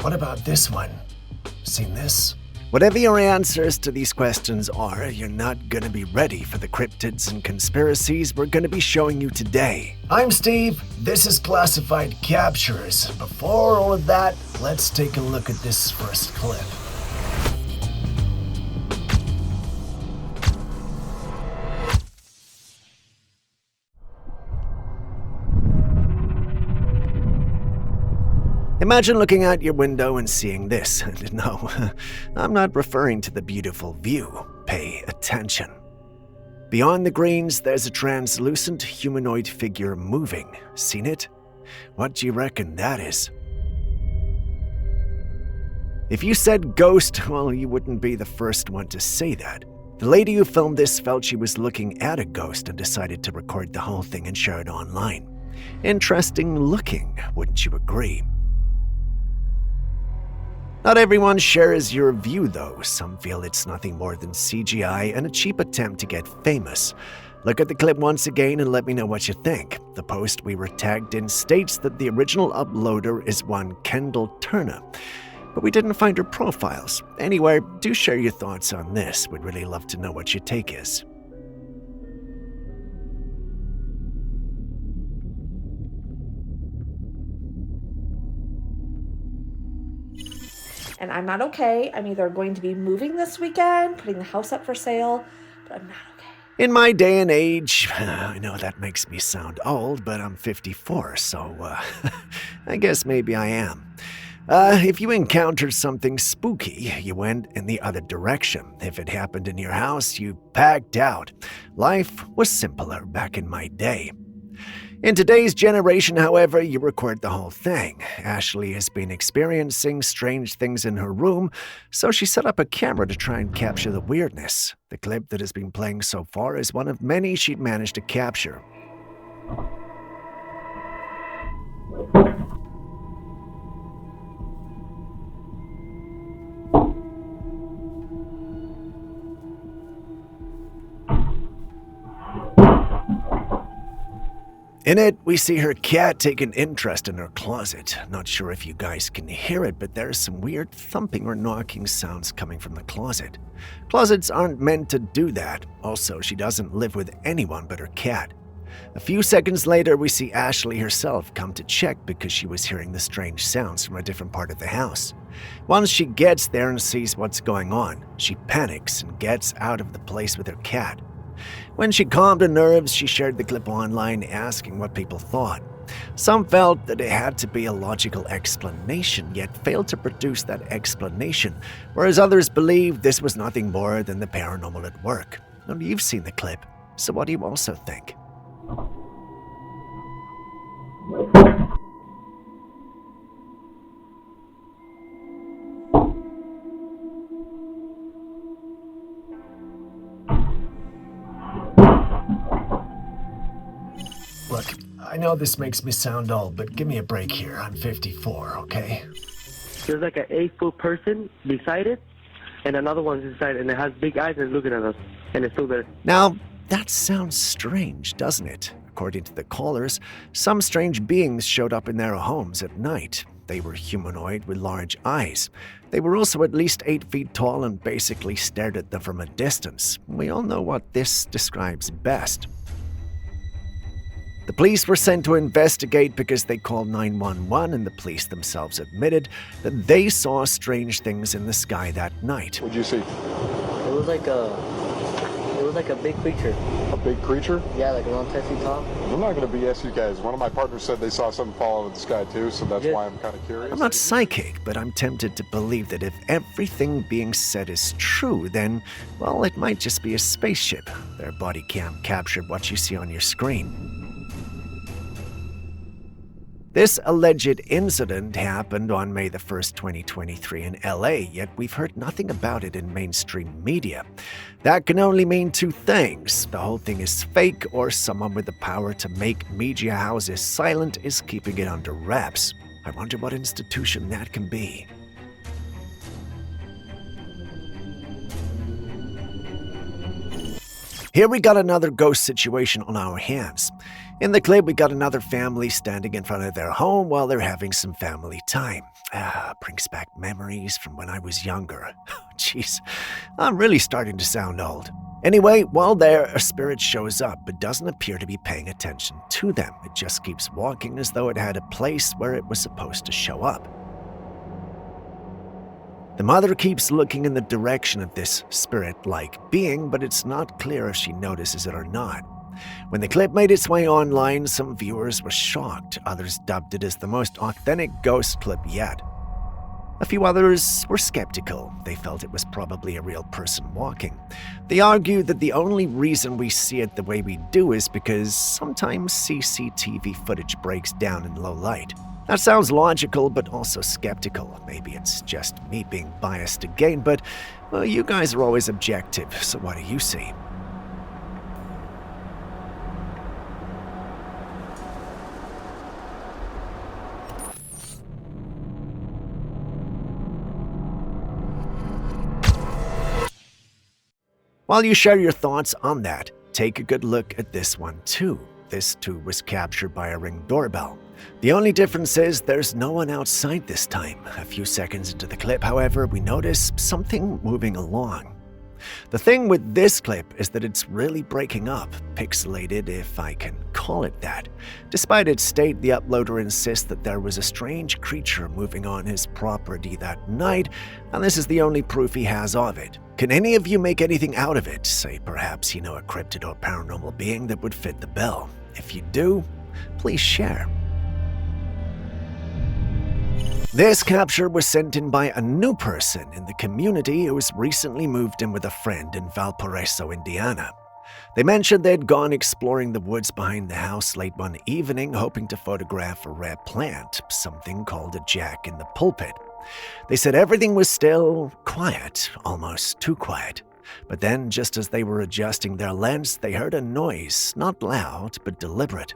What about this one? Seen this? Whatever your answers to these questions are, you're not gonna be ready for the cryptids and conspiracies we're gonna be showing you today. I'm Steve. This is Classified Captures. Before all of that, let's take a look at this first clip. Imagine looking out your window and seeing this. No, I'm not referring to the beautiful view. Pay attention. Beyond the greens, there's a translucent humanoid figure moving. Seen it? What do you reckon that is? If you said ghost, well, you wouldn't be the first one to say that. The lady who filmed this felt she was looking at a ghost and decided to record the whole thing and share it online. Interesting looking, wouldn't you agree? Not everyone shares your view, though. Some feel it's nothing more than CGI and a cheap attempt to get famous. Look at the clip once again and let me know what you think. The post we were tagged in states that the original uploader is one Kendall Turner, but we didn't find her profiles. Anyway, do share your thoughts on this. We'd really love to know what your take is. And I'm not okay. I'm either going to be moving this weekend, putting the house up for sale, but I'm not okay. In my day and age, I know that makes me sound old, but I'm 54, so I guess maybe I am. If you encountered something spooky, you went in the other direction. If it happened in your house, you packed out. Life was simpler back in my day. In today's generation, however, you record the whole thing. Ashley has been experiencing strange things in her room, so she set up a camera to try and capture the weirdness. The clip that has been playing so far is one of many she'd managed to capture. In it, we see her cat take an interest in her closet. Not sure if you guys can hear it, but there's some weird thumping or knocking sounds coming from the closet. Closets aren't meant to do that. Also, she doesn't live with anyone but her cat. A few seconds later, we see Ashley herself come to check because she was hearing the strange sounds from a different part of the house. Once she gets there and sees what's going on, she panics and gets out of the place with her cat. When she calmed her nerves, she shared the clip online asking what people thought. Some felt that it had to be a logical explanation, yet failed to produce that explanation, whereas others believed this was nothing more than the paranormal at work. Now, you've seen the clip, so what do you also think? Look, I know this makes me sound old, but give me a break here. I'm 54, okay? There's like an 8-foot person beside it, and another one's inside, and it has big eyes and looking at us, and it's still there. Now, that sounds strange, doesn't it? According to the callers, some strange beings showed up in their homes at night. They were humanoid with large eyes. They were also at least 8 feet tall and basically stared at them from a distance. We all know what this describes best. The police were sent to investigate because they called 911, and the police themselves admitted that they saw strange things in the sky that night. What'd you see? It was like a big creature. A big creature? Yeah, like around 10 feet tall. I'm not going to BS you guys. One of my partners said they saw something fall out of the sky too, so that's why I'm kind of curious. I'm not psychic, but I'm tempted to believe that if everything being said is true, then, well, it might just be a spaceship. Their body cam captured what you see on your screen. This alleged incident happened on May the 1st, 2023 in LA, yet we've heard nothing about it in mainstream media. That can only mean two things. The whole thing is fake, or someone with the power to make media houses silent is keeping it under wraps. I wonder what institution that can be. Here we got another ghost situation on our hands. In the clip, we got another family standing in front of their home while they're having some family time. Brings back memories from when I was younger. Jeez, I'm really starting to sound old. Anyway, while there, a spirit shows up but doesn't appear to be paying attention to them. It just keeps walking as though it had a place where it was supposed to show up. The mother keeps looking in the direction of this spirit-like being, but it's not clear if she notices it or not. When the clip made its way online, some viewers were shocked. Others dubbed it as the most authentic ghost clip yet. A few others were skeptical. They felt it was probably a real person walking. They argued that the only reason we see it the way we do is because sometimes CCTV footage breaks down in low light. That sounds logical, but also skeptical. Maybe it's just me being biased again, but, well, you guys are always objective, so what do you see? While you share your thoughts on that, take a good look at this one too. This too was captured by a Ring doorbell. The only difference is there's no one outside this time. A few seconds into the clip, however, we notice something moving along. The thing with this clip is that it's really breaking up, pixelated if I can call it that. Despite its state, the uploader insists that there was a strange creature moving on his property that night, and this is the only proof he has of it. Can any of you make anything out of it? Say perhaps you know a cryptid or paranormal being that would fit the bill. If you do, please share. This capture was sent in by a new person in the community who was recently moved in with a friend in Valparaiso, Indiana. They mentioned they'd gone exploring the woods behind the house late one evening, hoping to photograph a rare plant, something called a jack in the pulpit. They said everything was still quiet, almost too quiet. But then, just as they were adjusting their lens, they heard a noise, not loud, but deliberate,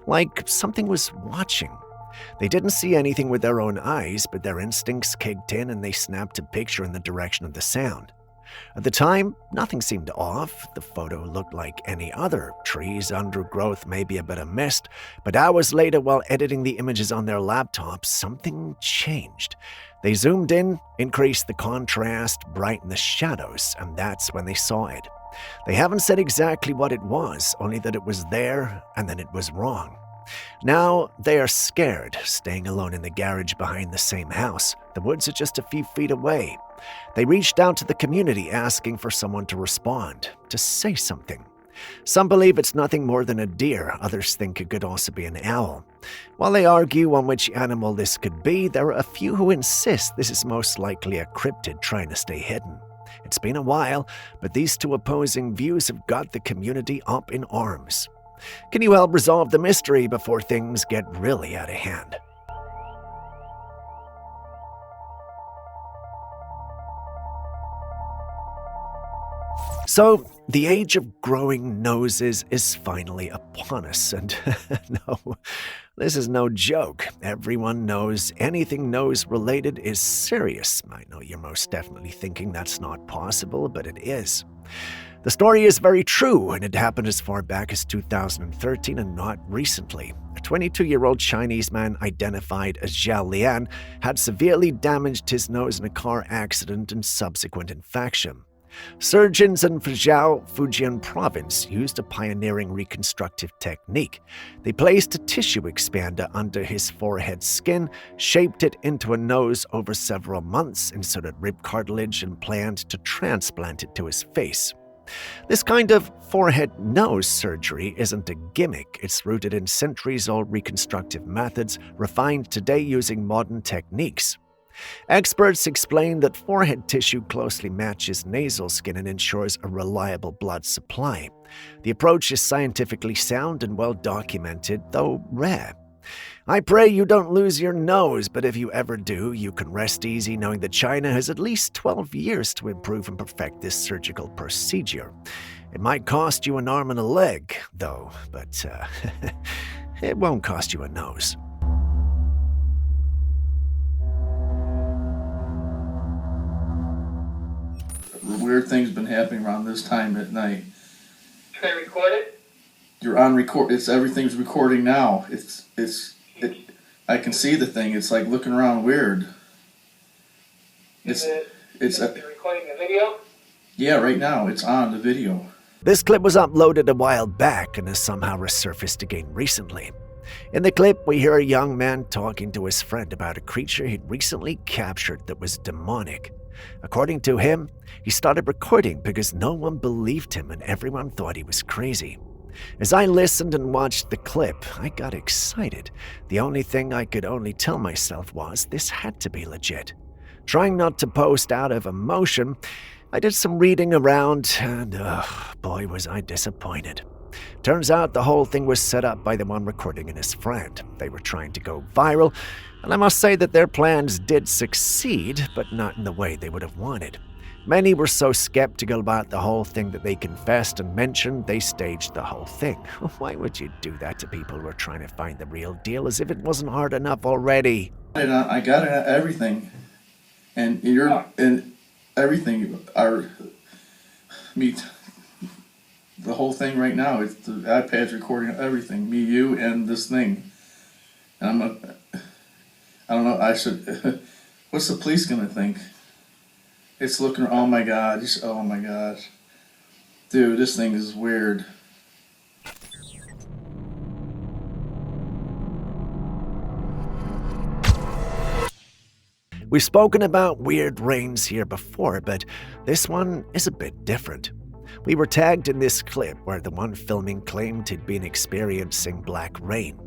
like something was watching. They didn't see anything with their own eyes, but their instincts kicked in and they snapped a picture in the direction of the sound. At the time, nothing seemed off. The photo looked like any other. Trees, undergrowth, maybe a bit of mist. But hours later, while editing the images on their laptops, something changed. They zoomed in, increased the contrast, brightened the shadows, and that's when they saw it. They haven't said exactly what it was, only that it was there and then it was wrong. Now, they are scared, staying alone in the garage behind the same house. The woods are just a few feet away. They reached out to the community asking for someone to respond, to say something. Some believe it's nothing more than a deer, others think it could also be an owl. While they argue on which animal this could be, there are a few who insist this is most likely a cryptid trying to stay hidden. It's been a while, but these two opposing views have got the community up in arms. Can you help resolve the mystery before things get really out of hand? So, the age of growing noses is finally upon us, and no, this is no joke. Everyone knows anything nose-related is serious. I know you're most definitely thinking that's not possible, but it is. The story is very true, and it happened as far back as 2013 and not recently. A 22-year-old Chinese man identified as Zhao Lian had severely damaged his nose in a car accident and subsequent infection. Surgeons in Fuzhou, Fujian province, used a pioneering reconstructive technique. They placed a tissue expander under his forehead skin, shaped it into a nose over several months, inserted rib cartilage, and planned to transplant it to his face. This kind of forehead nose surgery isn't a gimmick. It's rooted in centuries-old reconstructive methods, refined today using modern techniques. Experts explain that forehead tissue closely matches nasal skin and ensures a reliable blood supply. The approach is scientifically sound and well documented, though rare. I pray you don't lose your nose, but if you ever do, you can rest easy knowing that China has at least 12 years to improve and perfect this surgical procedure. It might cost you an arm and a leg, though, but it won't cost you a nose. Weird things been happening around this time at night. Can I record it? You're on record. Everything's recording now. I can see the thing. It's like looking around weird. Is it recording the video? Yeah, right now it's on the video. This clip was uploaded a while back and has somehow resurfaced again recently. In the clip, we hear a young man talking to his friend about a creature he'd recently captured that was demonic. According to him, he started recording because no one believed him and everyone thought he was crazy. As I listened and watched the clip, I got excited. The only thing I could only tell myself was this had to be legit. Trying not to post out of emotion, I did some reading around, and boy was I disappointed. Turns out the whole thing was set up by the one recording and his friend. They were trying to go viral, and I must say that their plans did succeed, but not in the way they would have wanted. Many were so skeptical about the whole thing that they confessed and mentioned they staged the whole thing. Why would you do that to people who are trying to find the real deal, as if it wasn't hard enough already? I got it, everything. And everything, the whole thing right now, it's the iPad's recording everything, me, you, and this thing. And I don't know, what's the police gonna think? It's looking, oh my god, oh my gosh. Dude, this thing is weird. We've spoken about weird rains here before, but this one is a bit different. We were tagged in this clip where the one filming claimed he'd been experiencing black rain.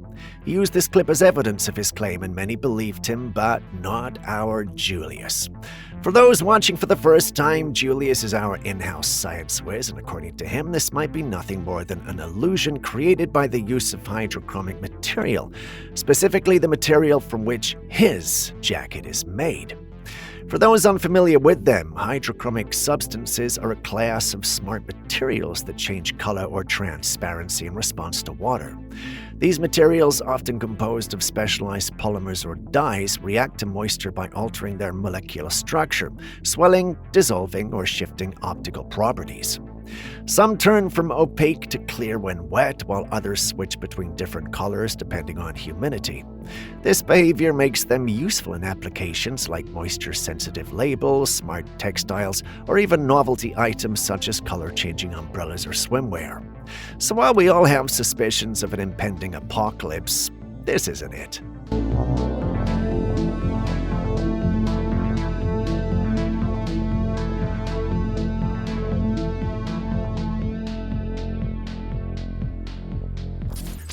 He used this clip as evidence of his claim and many believed him, but not our Julius. For those watching for the first time, Julius is our in-house science whiz, and according to him, this might be nothing more than an illusion created by the use of hydrochromic material, specifically the material from which his jacket is made. For those unfamiliar with them, hydrochromic substances are a class of smart materials that change color or transparency in response to water. These materials, often composed of specialized polymers or dyes, react to moisture by altering their molecular structure, swelling, dissolving, or shifting optical properties. Some turn from opaque to clear when wet, while others switch between different colors depending on humidity. This behavior makes them useful in applications like moisture-sensitive labels, smart textiles, or even novelty items such as color-changing umbrellas or swimwear. So while we all have suspicions of an impending apocalypse, this isn't it.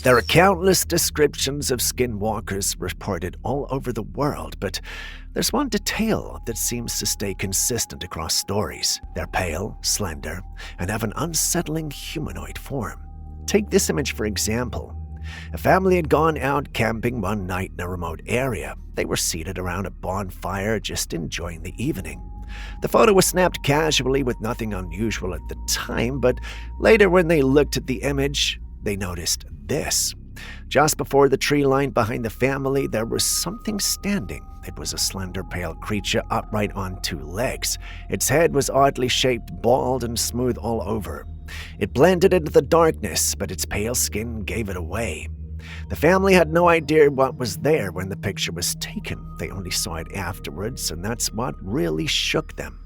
There are countless descriptions of skinwalkers reported all over the world, but there's one detail that seems to stay consistent across stories. They're pale, slender, and have an unsettling humanoid form. Take this image for example. A family had gone out camping one night in a remote area. They were seated around a bonfire, just enjoying the evening. The photo was snapped casually with nothing unusual at the time, but later when they looked at the image, they noticed this. Just before the tree line behind the family, there was something standing. It was a slender, pale creature upright on two legs. Its head was oddly shaped, bald, and smooth all over. It blended into the darkness, but its pale skin gave it away. The family had no idea what was there when the picture was taken. They only saw it afterwards, and that's what really shook them.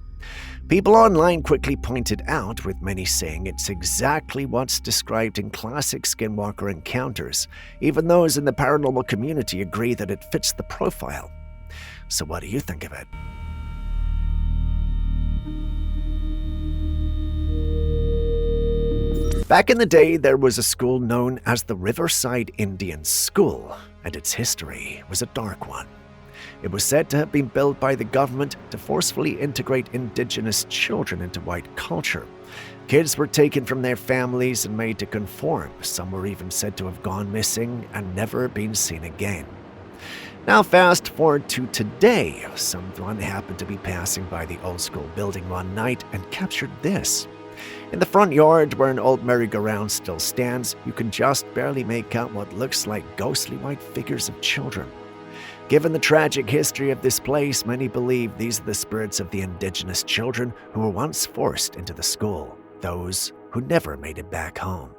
People online quickly pointed out, with many saying it's exactly what's described in classic Skinwalker encounters. Even those in the paranormal community agree that it fits the profile. So what do you think of it? Back in the day, there was a school known as the Riverside Indian School, and its history was a dark one. It was said to have been built by the government to forcefully integrate indigenous children into white culture. Kids were taken from their families and made to conform. Some were even said to have gone missing and never been seen again. Now fast forward to today. Someone happened to be passing by the old school building one night and captured this. In the front yard, where an old merry-go-round still stands, you can just barely make out what looks like ghostly white figures of children. Given the tragic history of this place, many believe these are the spirits of the indigenous children who were once forced into the school. Those who never made it back home.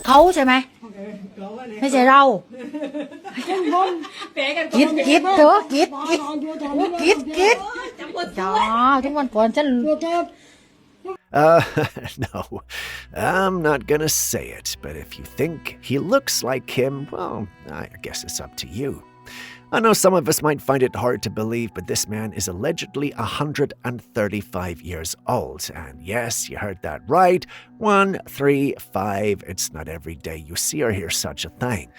Thấu ใช่ไหมไม่ใช่เราคิดเถอะคิดจ้าทุกวันก่อนฉัน No, I'm not gonna say it, but if you think he looks like him, well, I guess it's up to you. I know some of us might find it hard to believe, but this man is allegedly 135 years old. And yes, you heard that right. 135. It's not every day you see or hear such a thing.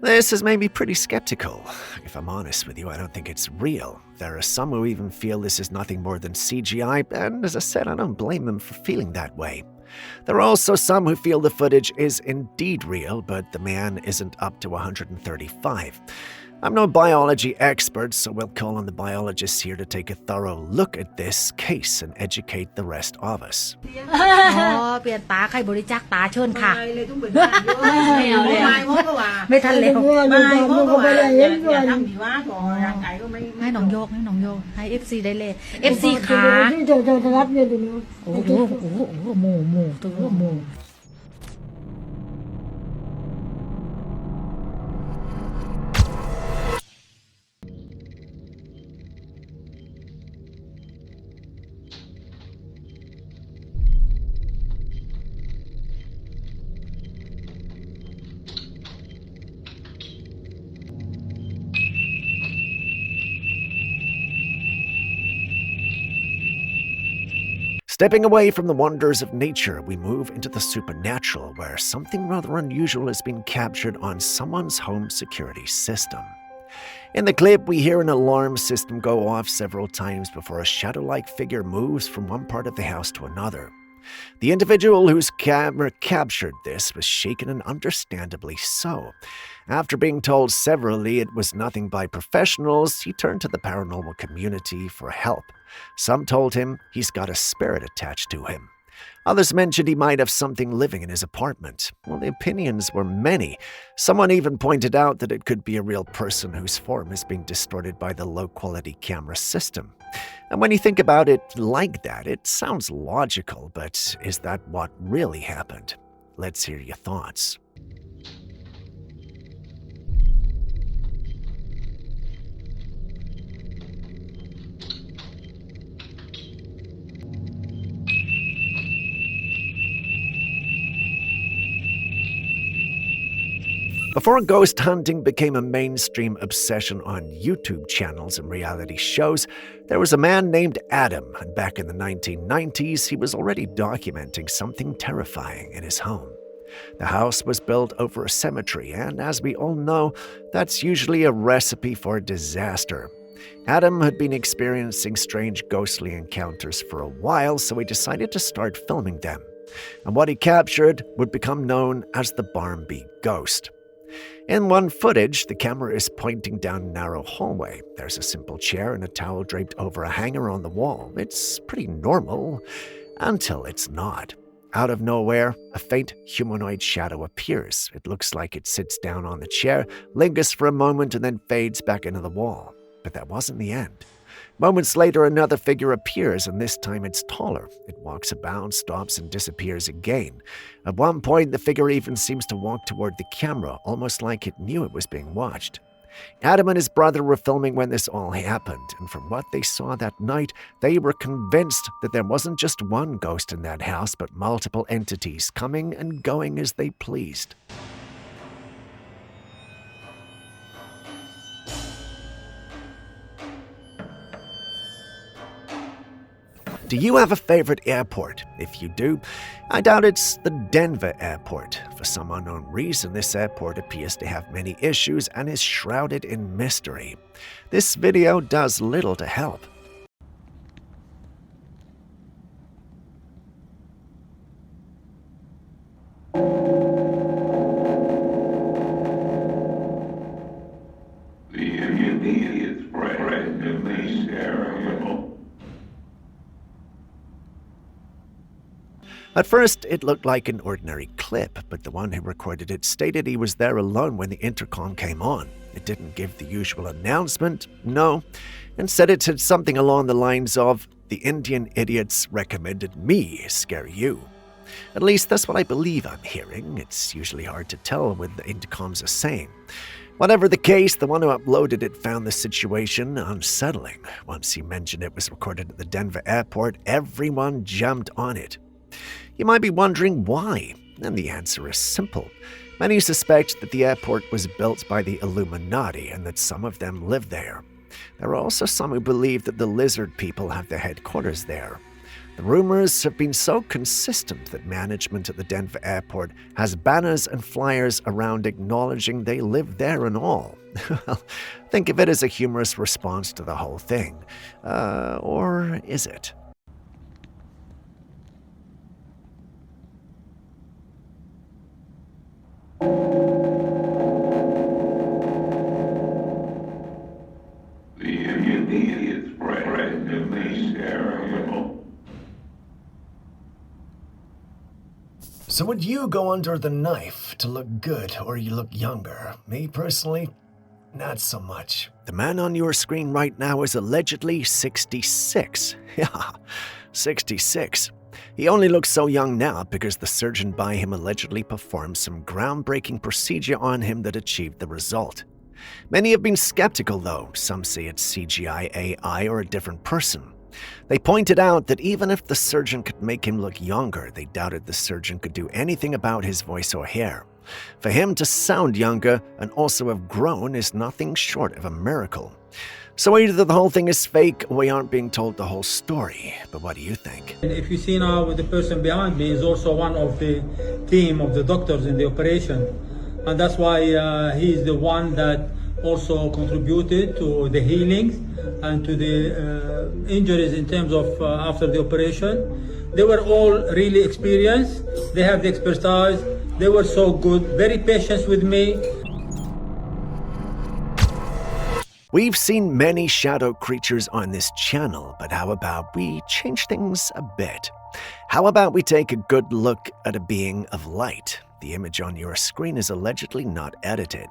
This has made me pretty skeptical. If I'm honest with you, I don't think it's real. There are some who even feel this is nothing more than CGI, and as I said, I don't blame them for feeling that way. There are also some who feel the footage is indeed real, but the man isn't up to 135. I'm no biology expert, so we'll call on the biologists here to take a thorough look at this case and educate the rest of us. เปลี่ยนตาใครบริจาคตาเชิญค่ะไม่ทันแล้วให้น้องโยกให้ FC ได้เลย FC ขาโอ้โหหมู่ตัวหมู่ Stepping away from the wonders of nature, we move into the supernatural, where something rather unusual has been captured on someone's home security system. In the clip, we hear an alarm system go off several times before a shadow-like figure moves from one part of the house to another. The individual whose camera captured this was shaken, and understandably so. After being told severally it was nothing by professionals, he turned to the paranormal community for help. Some told him he's got a spirit attached to him. Others mentioned he might have something living in his apartment. Well, the opinions were many. Someone even pointed out that it could be a real person whose form is being distorted by the low-quality camera system. And when you think about it like that, it sounds logical, but is that what really happened? Let's hear your thoughts. Before ghost hunting became a mainstream obsession on YouTube channels and reality shows, there was a man named Adam, and back in the 1990s, he was already documenting something terrifying in his home. The house was built over a cemetery, and as we all know, that's usually a recipe for disaster. Adam had been experiencing strange ghostly encounters for a while, so he decided to start filming them. And what he captured would become known as the BarnB ghost. In one footage, the camera is pointing down a narrow hallway. There's a simple chair and a towel draped over a hanger on the wall. It's pretty normal, until it's not. Out of nowhere, a faint humanoid shadow appears. It looks like it sits down on the chair, lingers for a moment, and then fades back into the wall. But that wasn't the end. Moments later, another figure appears, and this time it's taller. It walks about, stops, and disappears again. At one point, the figure even seems to walk toward the camera, almost like it knew it was being watched. Adam and his brother were filming when this all happened, and from what they saw that night, they were convinced that there wasn't just one ghost in that house, but multiple entities coming and going as they pleased. Do you have a favorite airport? If you do, I doubt it's the Denver airport. For some unknown reason, this airport appears to have many issues and is shrouded in mystery. This video does little to help. The immediate spread of this area. At first, it looked like an ordinary clip, but the one who recorded it stated he was there alone when the intercom came on. It didn't give the usual announcement, no. Instead it said something along the lines of, "The Indian idiots recommended me scare you." At least that's what I believe I'm hearing. It's usually hard to tell what the intercoms are saying. Whatever the case, the one who uploaded it found the situation unsettling. Once he mentioned it was recorded at the Denver airport, everyone jumped on it. You might be wondering why, and the answer is simple. Many suspect that the airport was built by the Illuminati and that some of them live there. There are also some who believe that the lizard people have their headquarters there. The rumors have been so consistent that management at the Denver airport has banners and flyers around acknowledging they live there and all. Well, think of it as a humorous response to the whole thing. Or is it? The idiots randomly scare him. So would you go under the knife to look good or you look younger? Me personally, not so much. The man on your screen right now is allegedly 66. Yeah, 66. He only looks so young now because the surgeon by him allegedly performed some groundbreaking procedure on him that achieved the result. Many have been skeptical though. Some say it's CGI AI or a different person. They pointed out that even if the surgeon could make him look younger, they doubted the surgeon could do anything about his voice or hair. For him to sound younger and also have grown is nothing short of a miracle. So either the whole thing is fake or we aren't being told the whole story. But what do you think? If you see now, the person behind me is also one of the team of the doctors in the operation. And that's why he's the one that also contributed to the healings and to the injuries in terms of after the operation. They were all really experienced. They have the expertise. They were so good, very patient with me. We've seen many shadow creatures on this channel, but how about we change things a bit? How about we take a good look at a being of light? The image on your screen is allegedly not edited.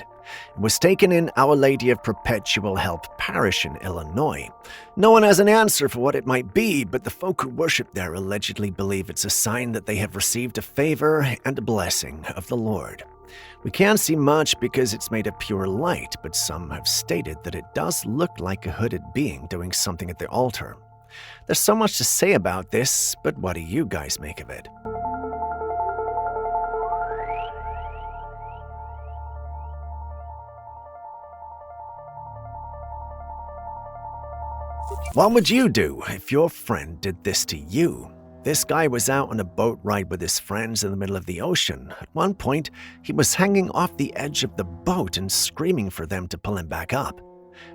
It was taken in Our Lady of Perpetual Help Parish in Illinois. No one has an answer for what it might be, but the folk who worship there allegedly believe it's a sign that they have received a favor and a blessing of the Lord. We can't see much because it's made of pure light, but some have stated that it does look like a hooded being doing something at the altar. There's so much to say about this, but what do you guys make of it? What would you do if your friend did this to you? This guy was out on a boat ride with his friends in the middle of the ocean. At one point, he was hanging off the edge of the boat and screaming for them to pull him back up.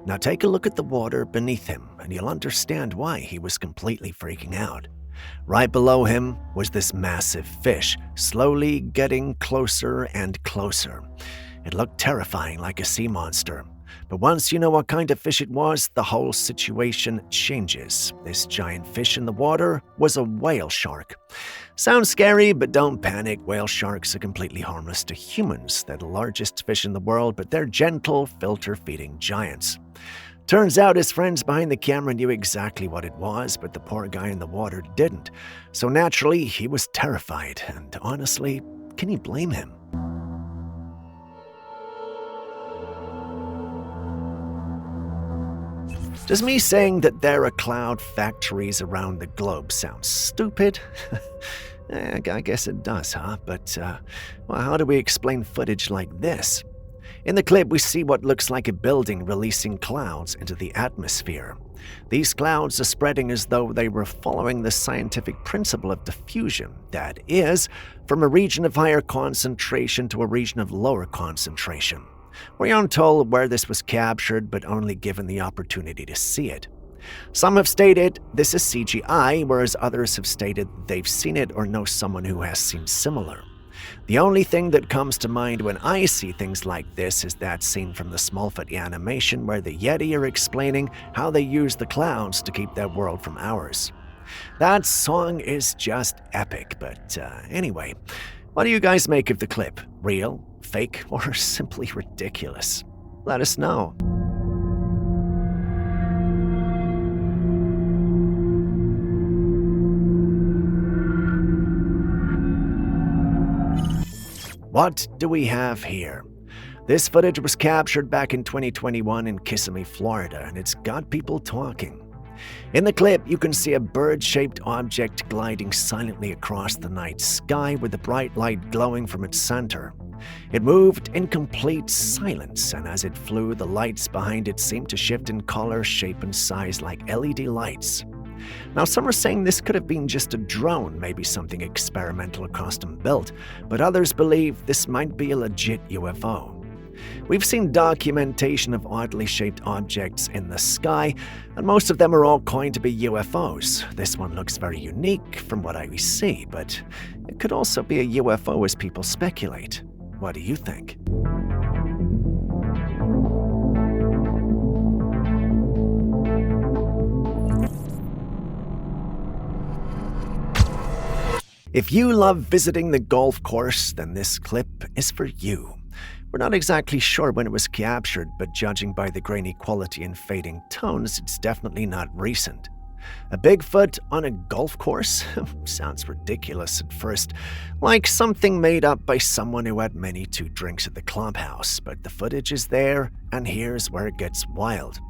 Now take a look at the water beneath him, and you'll understand why he was completely freaking out. Right below him was this massive fish, slowly getting closer and closer. It looked terrifying, like a sea monster. But once you know what kind of fish it was, the whole situation changes. This giant fish in the water was a whale shark. Sounds scary, but don't panic. Whale sharks are completely harmless to humans. They're the largest fish in the world, but they're gentle, filter-feeding giants. Turns out his friends behind the camera knew exactly what it was, but the poor guy in the water didn't. So naturally, he was terrified. And honestly, can you blame him? Does me saying that there are cloud factories around the globe sound stupid? I guess it does, huh? But, well, how do we explain footage like this? In the clip, we see what looks like a building releasing clouds into the atmosphere. These clouds are spreading as though they were following the scientific principle of diffusion. That is, from a region of higher concentration to a region of lower concentration. We aren't told where this was captured, but only given the opportunity to see it. Some have stated this is CGI, whereas others have stated they've seen it or know someone who has seen similar. The only thing that comes to mind when I see things like this is that scene from the Smallfoot animation where the Yeti are explaining how they use the clouds to keep their world from ours. That song is just epic, but anyway, what do you guys make of the clip? Real, fake, or simply ridiculous? Let us know. What do we have here? This footage was captured back in 2021 in Kissimmee, Florida, and it's got people talking. In the clip, you can see a bird-shaped object gliding silently across the night sky with the bright light glowing from its center. It moved in complete silence, and as it flew, the lights behind it seemed to shift in color, shape, and size like LED lights. Now, some are saying this could have been just a drone, maybe something experimental or custom-built, but others believe this might be a legit UFO. We've seen documentation of oddly shaped objects in the sky, and most of them are all coined to be UFOs. This one looks very unique from what I see, but it could also be a UFO as people speculate. What do you think? If you love visiting the golf course, then this clip is for you. We're not exactly sure when it was captured, but judging by the grainy quality and fading tones, it's definitely not recent. A Bigfoot on a golf course? Sounds ridiculous at first, like something made up by someone who had many 2 drinks at the clubhouse, but the footage is there, and here's where it gets wild.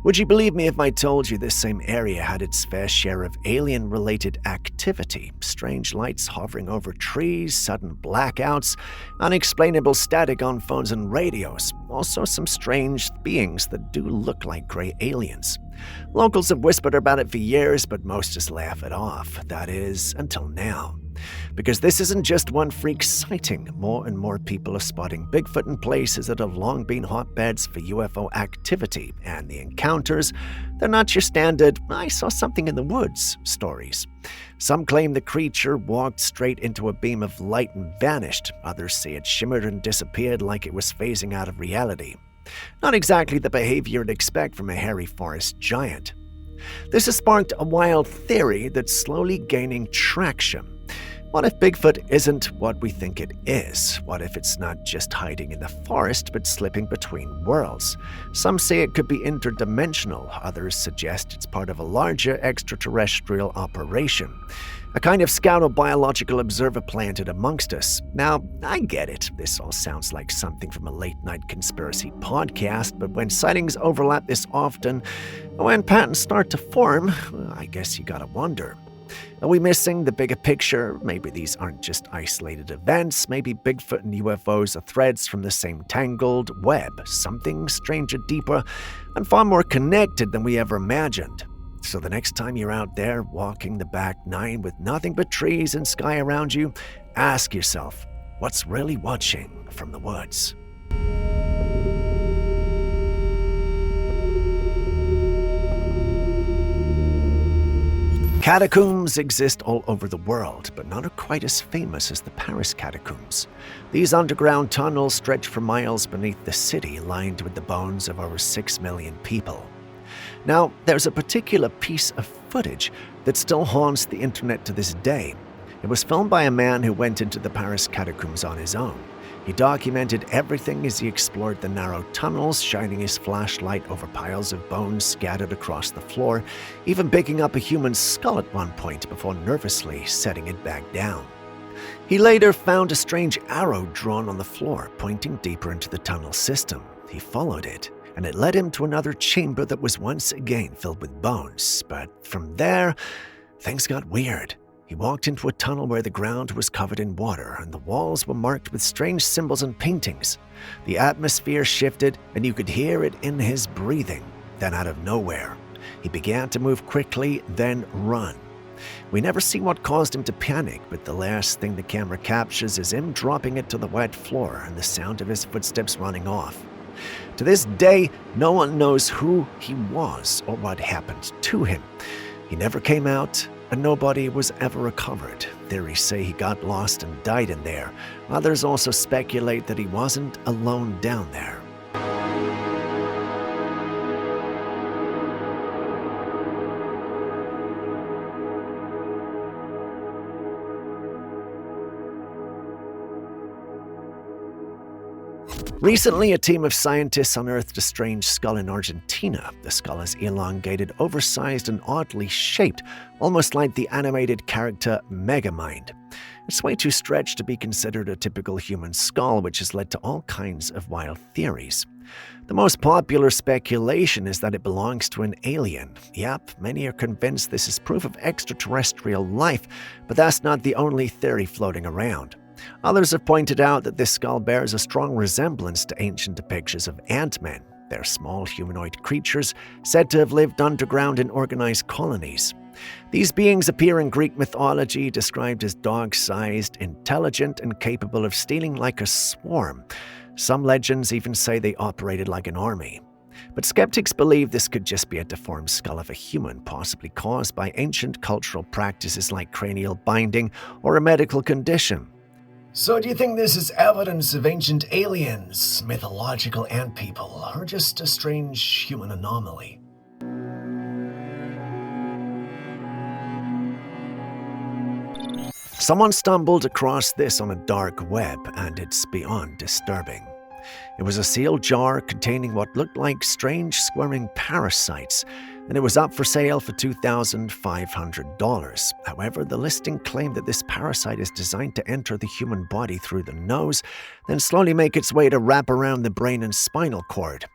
Would you believe me if I told you this same area had its fair share of alien-related activity? Strange lights hovering over trees, sudden blackouts, unexplainable static on phones and radios. Also some strange beings that do look like gray aliens. Locals have whispered about it for years, but most just laugh it off. That is, until now. Because this isn't just one freak sighting. More and more people are spotting Bigfoot in places that have long been hotbeds for UFO activity, and the encounters, they're not your standard, "I saw something in the woods" stories. Some claim the creature walked straight into a beam of light and vanished. Others say it shimmered and disappeared like it was phasing out of reality. Not exactly the behavior you'd expect from a hairy forest giant. This has sparked a wild theory that's slowly gaining traction. What if Bigfoot isn't what we think it is? What if it's not just hiding in the forest, but slipping between worlds? Some say it could be interdimensional. Others suggest it's part of a larger extraterrestrial operation. A kind of scout or biological observer planted amongst us. Now, I get it. This all sounds like something from a late-night conspiracy podcast, but when sightings overlap this often, when patterns start to form, I guess you gotta wonder. Are we missing the bigger picture? Maybe these aren't just isolated events. Maybe Bigfoot and UFOs are threads from the same tangled web, something stranger, deeper, and far more connected than we ever imagined. So the next time you're out there walking the back nine with nothing but trees and sky around you, ask yourself, what's really watching from the woods? Catacombs exist all over the world, but none are quite as famous as the Paris catacombs. These underground tunnels stretch for miles beneath the city, lined with the bones of over 6 million people. Now, there's a particular piece of footage that still haunts the internet to this day. It was filmed by a man who went into the Paris catacombs on his own. He documented everything as he explored the narrow tunnels, shining his flashlight over piles of bones scattered across the floor, even picking up a human skull at one point before nervously setting it back down. He later found a strange arrow drawn on the floor, pointing deeper into the tunnel system. He followed it, and it led him to another chamber that was once again filled with bones. But from there, things got weird. He walked into a tunnel where the ground was covered in water and the walls were marked with strange symbols and paintings. The atmosphere shifted and you could hear it in his breathing. Then out of nowhere, he began to move quickly, then run. We never see what caused him to panic, but the last thing the camera captures is him dropping it to the wet floor and the sound of his footsteps running off. To this day, no one knows who he was or what happened to him. He never came out, and nobody was ever recovered. Theories say he got lost and died in there. Others also speculate that he wasn't alone down there. Recently, a team of scientists unearthed a strange skull in Argentina. The skull is elongated, oversized, and oddly shaped, almost like the animated character Megamind. It's way too stretched to be considered a typical human skull, which has led to all kinds of wild theories. The most popular speculation is that it belongs to an alien. Yep, many are convinced this is proof of extraterrestrial life, but that's not the only theory floating around. Others have pointed out that this skull bears a strong resemblance to ancient depictions of Ant-Men. They're small humanoid creatures said to have lived underground in organized colonies. These beings appear in Greek mythology described as dog-sized, intelligent, and capable of stealing like a swarm. Some legends even say they operated like an army. But skeptics believe this could just be a deformed skull of a human, possibly caused by ancient cultural practices like cranial binding or a medical condition. So do you think this is evidence of ancient aliens, mythological ant people, or just a strange human anomaly? Someone stumbled across this on a dark web, and it's beyond disturbing. It was a sealed jar containing what looked like strange squirming parasites, and it was up for sale for $2,500. However, the listing claimed that this parasite is designed to enter the human body through the nose, then slowly make its way to wrap around the brain and spinal cord.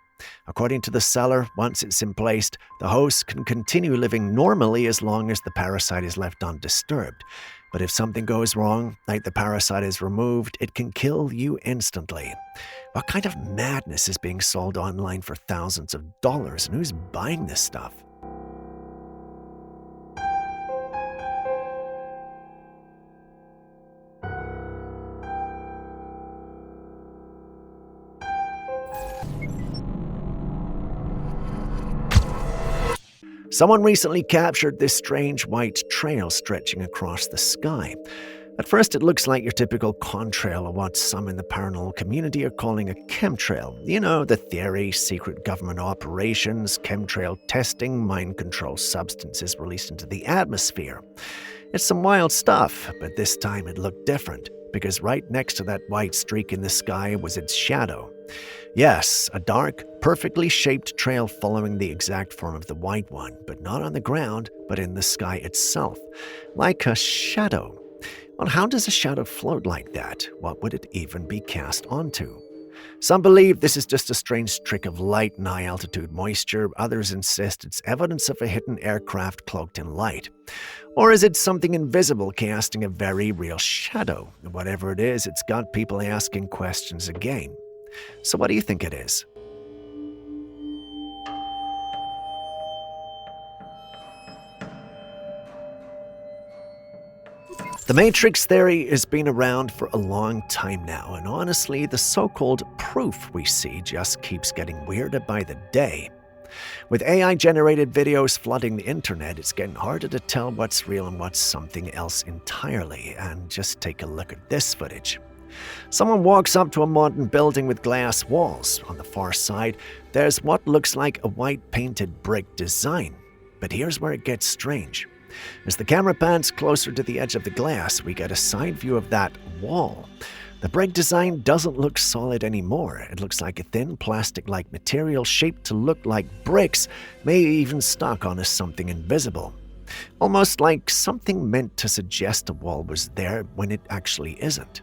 According to the seller, once it's emplaced, the host can continue living normally as long as the parasite is left undisturbed. But if something goes wrong, like the parasite is removed, it can kill you instantly. What kind of madness is being sold online for thousands of dollars, and who's buying this stuff? Someone recently captured this strange white trail stretching across the sky. At first, it looks like your typical contrail, or what some in the paranormal community are calling a chemtrail. You know, the theory, secret government operations, chemtrail testing, mind control substances released into the atmosphere. It's some wild stuff, but this time it looked different, because right next to that white streak in the sky was its shadow. Yes, a dark, perfectly shaped trail following the exact form of the white one, but not on the ground, but in the sky itself, like a shadow. Well, how does a shadow float like that? What would it even be cast onto? Some believe this is just a strange trick of light and high-altitude moisture. Others insist it's evidence of a hidden aircraft cloaked in light. Or is it something invisible casting a very real shadow? Whatever it is, it's got people asking questions again. So what do you think it is? The Matrix theory has been around for a long time now, and honestly, the so-called proof we see just keeps getting weirder by the day. With AI-generated videos flooding the internet, it's getting harder to tell what's real and what's something else entirely, and just take a look at this footage. Someone walks up to a modern building with glass walls. On the far side, there's what looks like a white painted brick design. But here's where it gets strange. As the camera pans closer to the edge of the glass, we get a side view of that wall. The brick design doesn't look solid anymore. It looks like a thin plastic-like material shaped to look like bricks, maybe even stuck on as something invisible. Almost like something meant to suggest a wall was there when it actually isn't.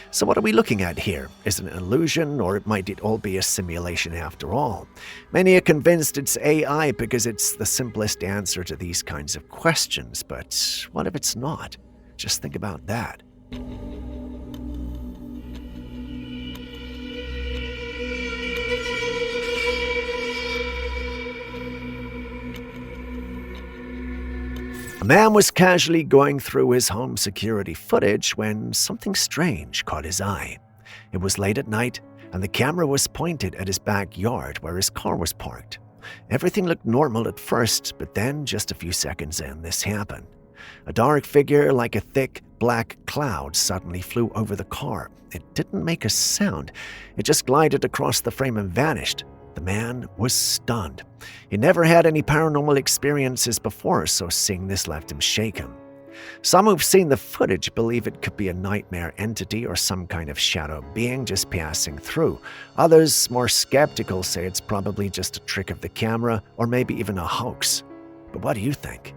So what are we looking at here? Is it an illusion, or might it all be a simulation after all? Many are convinced it's AI because it's the simplest answer to these kinds of questions, but what if it's not? Just think about that. A man was casually going through his home security footage when something strange caught his eye. It was late at night, and the camera was pointed at his backyard where his car was parked. Everything looked normal at first, but then, just a few seconds in, this happened. A dark figure like a thick, black cloud suddenly flew over the car. It didn't make a sound. It just glided across the frame and vanished. The man was stunned. He never had any paranormal experiences before, so seeing this left him shaken. Some who've seen the footage believe it could be a nightmare entity or some kind of shadow being just passing through. Others, more skeptical, say it's probably just a trick of the camera or maybe even a hoax. But what do you think?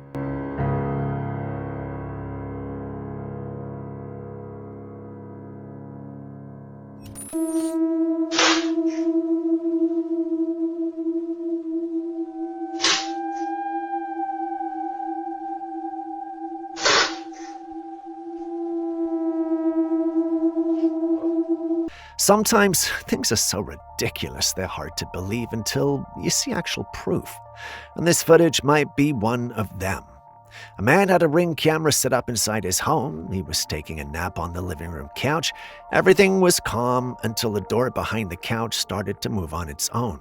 Sometimes things are so ridiculous they're hard to believe until you see actual proof. And this footage might be one of them. A man had a Ring camera set up inside his home. He was taking a nap on the living room couch. Everything was calm until the door behind the couch started to move on its own.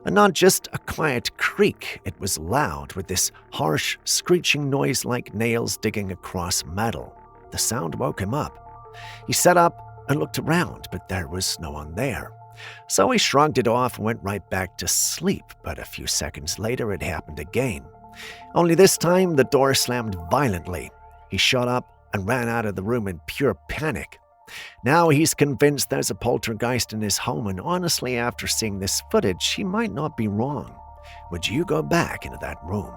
And not just a quiet creak, it was loud with this harsh, screeching noise like nails digging across metal. The sound woke him up. He sat up and looked around, but there was no one there. So he shrugged it off and went right back to sleep, but a few seconds later it happened again. Only this time the door slammed violently. He shot up and ran out of the room in pure panic. Now he's convinced there's a poltergeist in his home, and honestly, after seeing this footage, he might not be wrong. Would you go back into that room?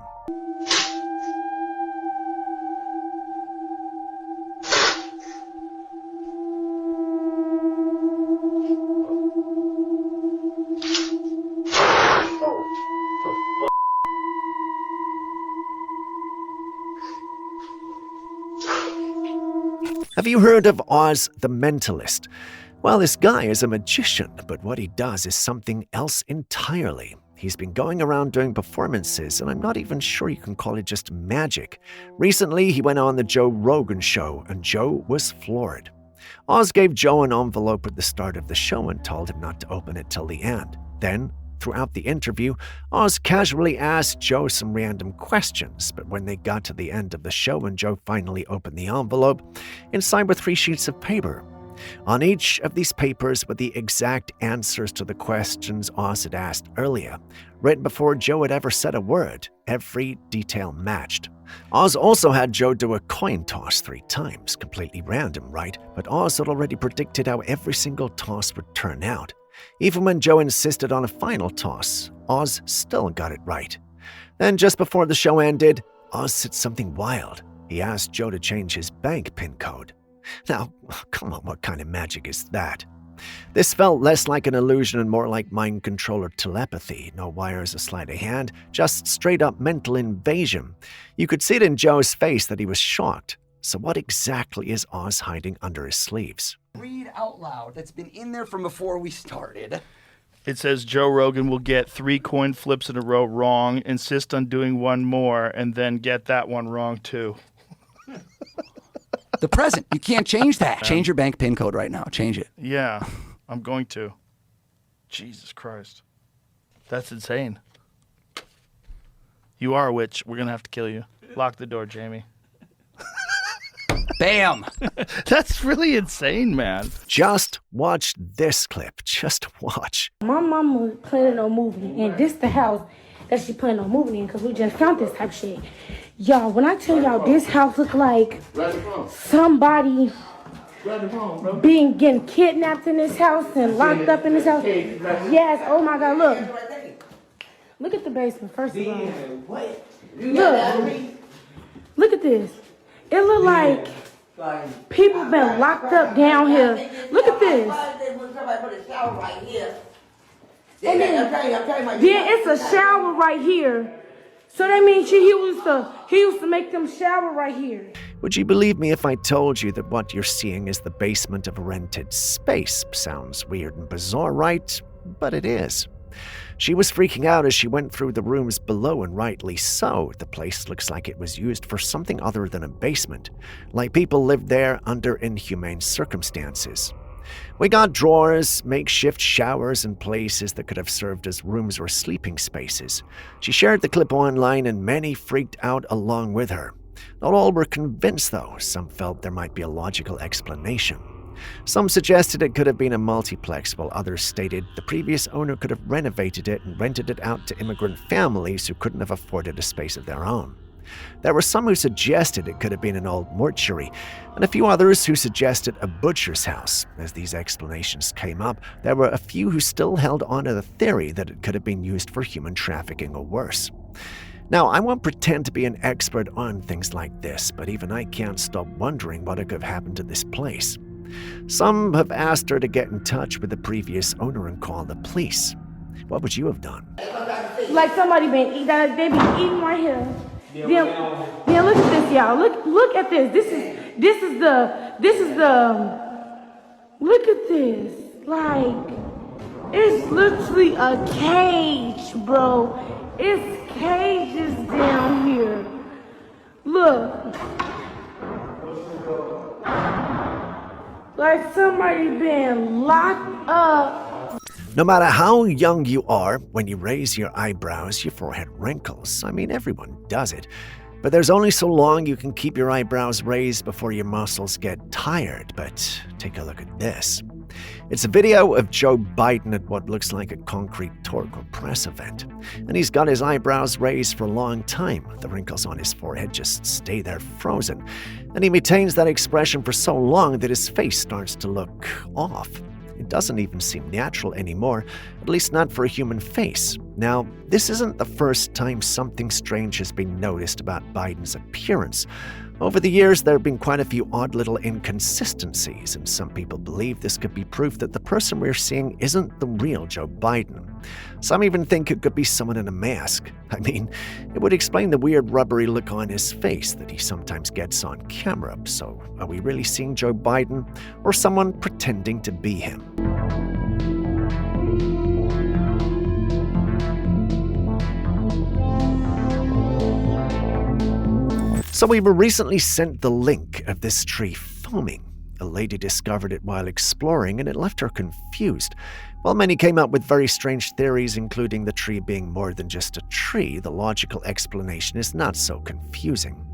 Have you heard of Oz the Mentalist? Well, this guy is a magician, but what he does is something else entirely. He's been going around doing performances, and I'm not even sure you can call it just magic. Recently, he went on the Joe Rogan show, and Joe was floored. Oz gave Joe an envelope at the start of the show and told him not to open it till the end. Then, throughout the interview, Oz casually asked Joe some random questions, but when they got to the end of the show and Joe finally opened the envelope, inside were 3 sheets of paper. On each of these papers were the exact answers to the questions Oz had asked earlier, written before Joe had ever said a word. Every detail matched. Oz also had Joe do a coin toss 3 times, completely random, right? But Oz had already predicted how every single toss would turn out. Even when Joe insisted on a final toss, Oz still got it right. Then just before the show ended, Oz said something wild. He asked Joe to change his bank PIN code. Now, come on, what kind of magic is that? This felt less like an illusion and more like mind control or telepathy. No wires or sleight of hand, just straight up mental invasion. You could see it in Joe's face that he was shocked. So what exactly is Oz hiding under his sleeves? Read out loud. That's been in there from before we started. It says Joe Rogan will get 3 coin flips in a row wrong, insist on doing one more, and then get that one wrong too. The present. You can't change that. Change your bank PIN code right now. Change it. Yeah, I'm going to. Jesus Christ. That's insane. You are a witch. We're going to have to kill you. Lock the door, Jamie. Bam! That's really insane, man. Just watch this clip. Just watch. My mama planning on moving, and this the house that she planning on moving in, because we just found this type shit. Y'all, when I tell y'all this house look like somebody getting kidnapped in this house and locked up in this house. Yes, oh my God, look. Look at the basement, first of all. Look at this. It look like people been locked up down here. Look at this. And then it's a shower right here. So that means he used to make them shower right here. Would you believe me if I told you that what you're seeing is the basement of a rented space? Sounds weird and bizarre, right? But it is. She was freaking out as she went through the rooms below, and rightly so. The place looks like it was used for something other than a basement, like people lived there under inhumane circumstances. We got drawers, makeshift showers, and places that could have served as rooms or sleeping spaces. She shared the clip online, and many freaked out along with her. Not all were convinced, though. Some felt there might be a logical explanation. Some suggested it could have been a multiplex, while others stated the previous owner could have renovated it and rented it out to immigrant families who couldn't have afforded a space of their own. There were some who suggested it could have been an old mortuary, and a few others who suggested a butcher's house. As these explanations came up, there were a few who still held on to the theory that it could have been used for human trafficking or worse. Now, I won't pretend to be an expert on things like this, but even I can't stop wondering what could have happened to this place. Some have asked her to get in touch with the previous owner and call the police. What would you have done? Like somebody been eating, they be eating right here. Yeah, look at this, y'all. Look at this. This is the. Look at this. Like, it's literally a cage, bro. It's cages down here. Look. Like somebody been locked up. No matter how young you are, when you raise your eyebrows, your forehead wrinkles. I mean, everyone does it. But there's only so long you can keep your eyebrows raised before your muscles get tired. But take a look at this. It's a video of Joe Biden at what looks like a concrete torque or press event. And he's got his eyebrows raised for a long time. The wrinkles on his forehead just stay there frozen. And he maintains that expression for so long that his face starts to look off. It doesn't even seem natural anymore, at least not for a human face. Now, this isn't the first time something strange has been noticed about Biden's appearance. Over the years, there have been quite a few odd little inconsistencies, and some people believe this could be proof that the person we're seeing isn't the real Joe Biden. Some even think it could be someone in a mask. I mean, it would explain the weird rubbery look on his face that he sometimes gets on camera. So, are we really seeing Joe Biden, or someone pretending to be him? So we were recently sent the link of this tree foaming. A lady discovered it while exploring, and it left her confused. While many came up with very strange theories, including the tree being more than just a tree, the logical explanation is not so confusing.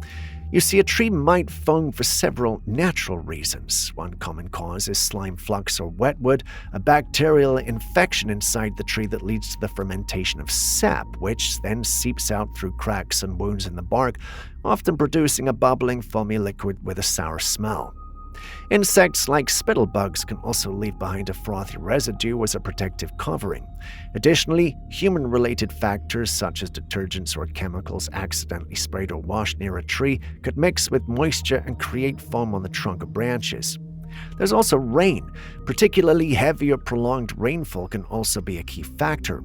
You see, a tree might foam for several natural reasons. One common cause is slime flux or wetwood, a bacterial infection inside the tree that leads to the fermentation of sap, which then seeps out through cracks and wounds in the bark, often producing a bubbling, foamy liquid with a sour smell. Insects like spittlebugs can also leave behind a frothy residue as a protective covering. Additionally, human-related factors such as detergents or chemicals accidentally sprayed or washed near a tree could mix with moisture and create foam on the trunk or branches. There's also rain. Particularly heavy or prolonged rainfall can also be a key factor.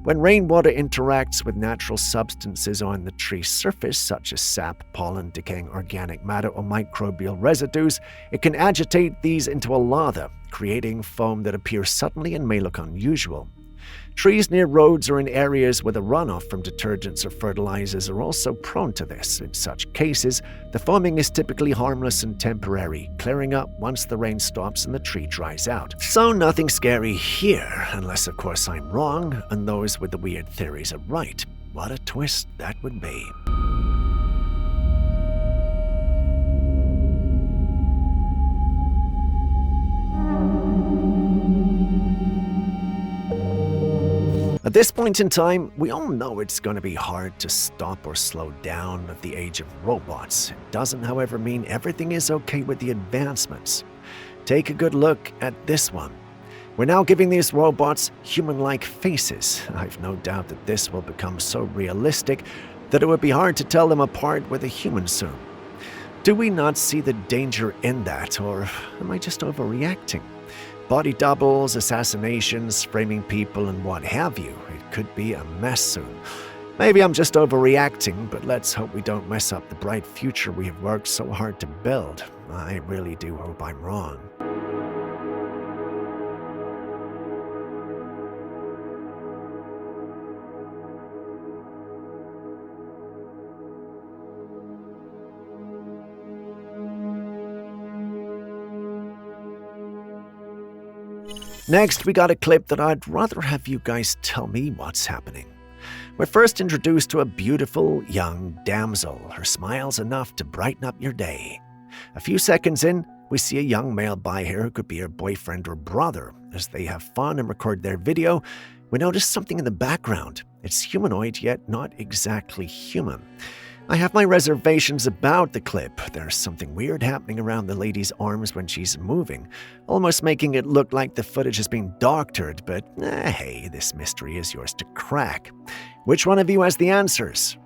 When rainwater interacts with natural substances on the tree's surface, such as sap, pollen, decaying organic matter, or microbial residues, it can agitate these into a lather, creating foam that appears suddenly and may look unusual. Trees near roads or in areas where the runoff from detergents or fertilizers are also prone to this. In such cases, the foaming is typically harmless and temporary, clearing up once the rain stops and the tree dries out. So nothing scary here, unless of course I'm wrong and those with the weird theories are right. What a twist that would be. At this point in time, we all know it's going to be hard to stop or slow down at the age of robots. It doesn't, however, mean everything is okay with the advancements. Take a good look at this one. We're now giving these robots human-like faces. I've no doubt that this will become so realistic that it would be hard to tell them apart with a human soon. Do we not see the danger in that, or am I just overreacting? Body doubles, assassinations, framing people, and what have you. It could be a mess soon. Maybe I'm just overreacting, but let's hope we don't mess up the bright future we have worked so hard to build. I really do hope I'm wrong. Next, we got a clip that I'd rather have you guys tell me what's happening. We're first introduced to a beautiful young damsel. Her smile's enough to brighten up your day. A few seconds in, we see a young male by her who could be her boyfriend or brother. As they have fun and record their video, we notice something in the background. It's humanoid, yet not exactly human. I have my reservations about the clip. There's something weird happening around the lady's arms when she's moving, almost making it look like the footage has been doctored, but hey, this mystery is yours to crack. Which one of you has the answers?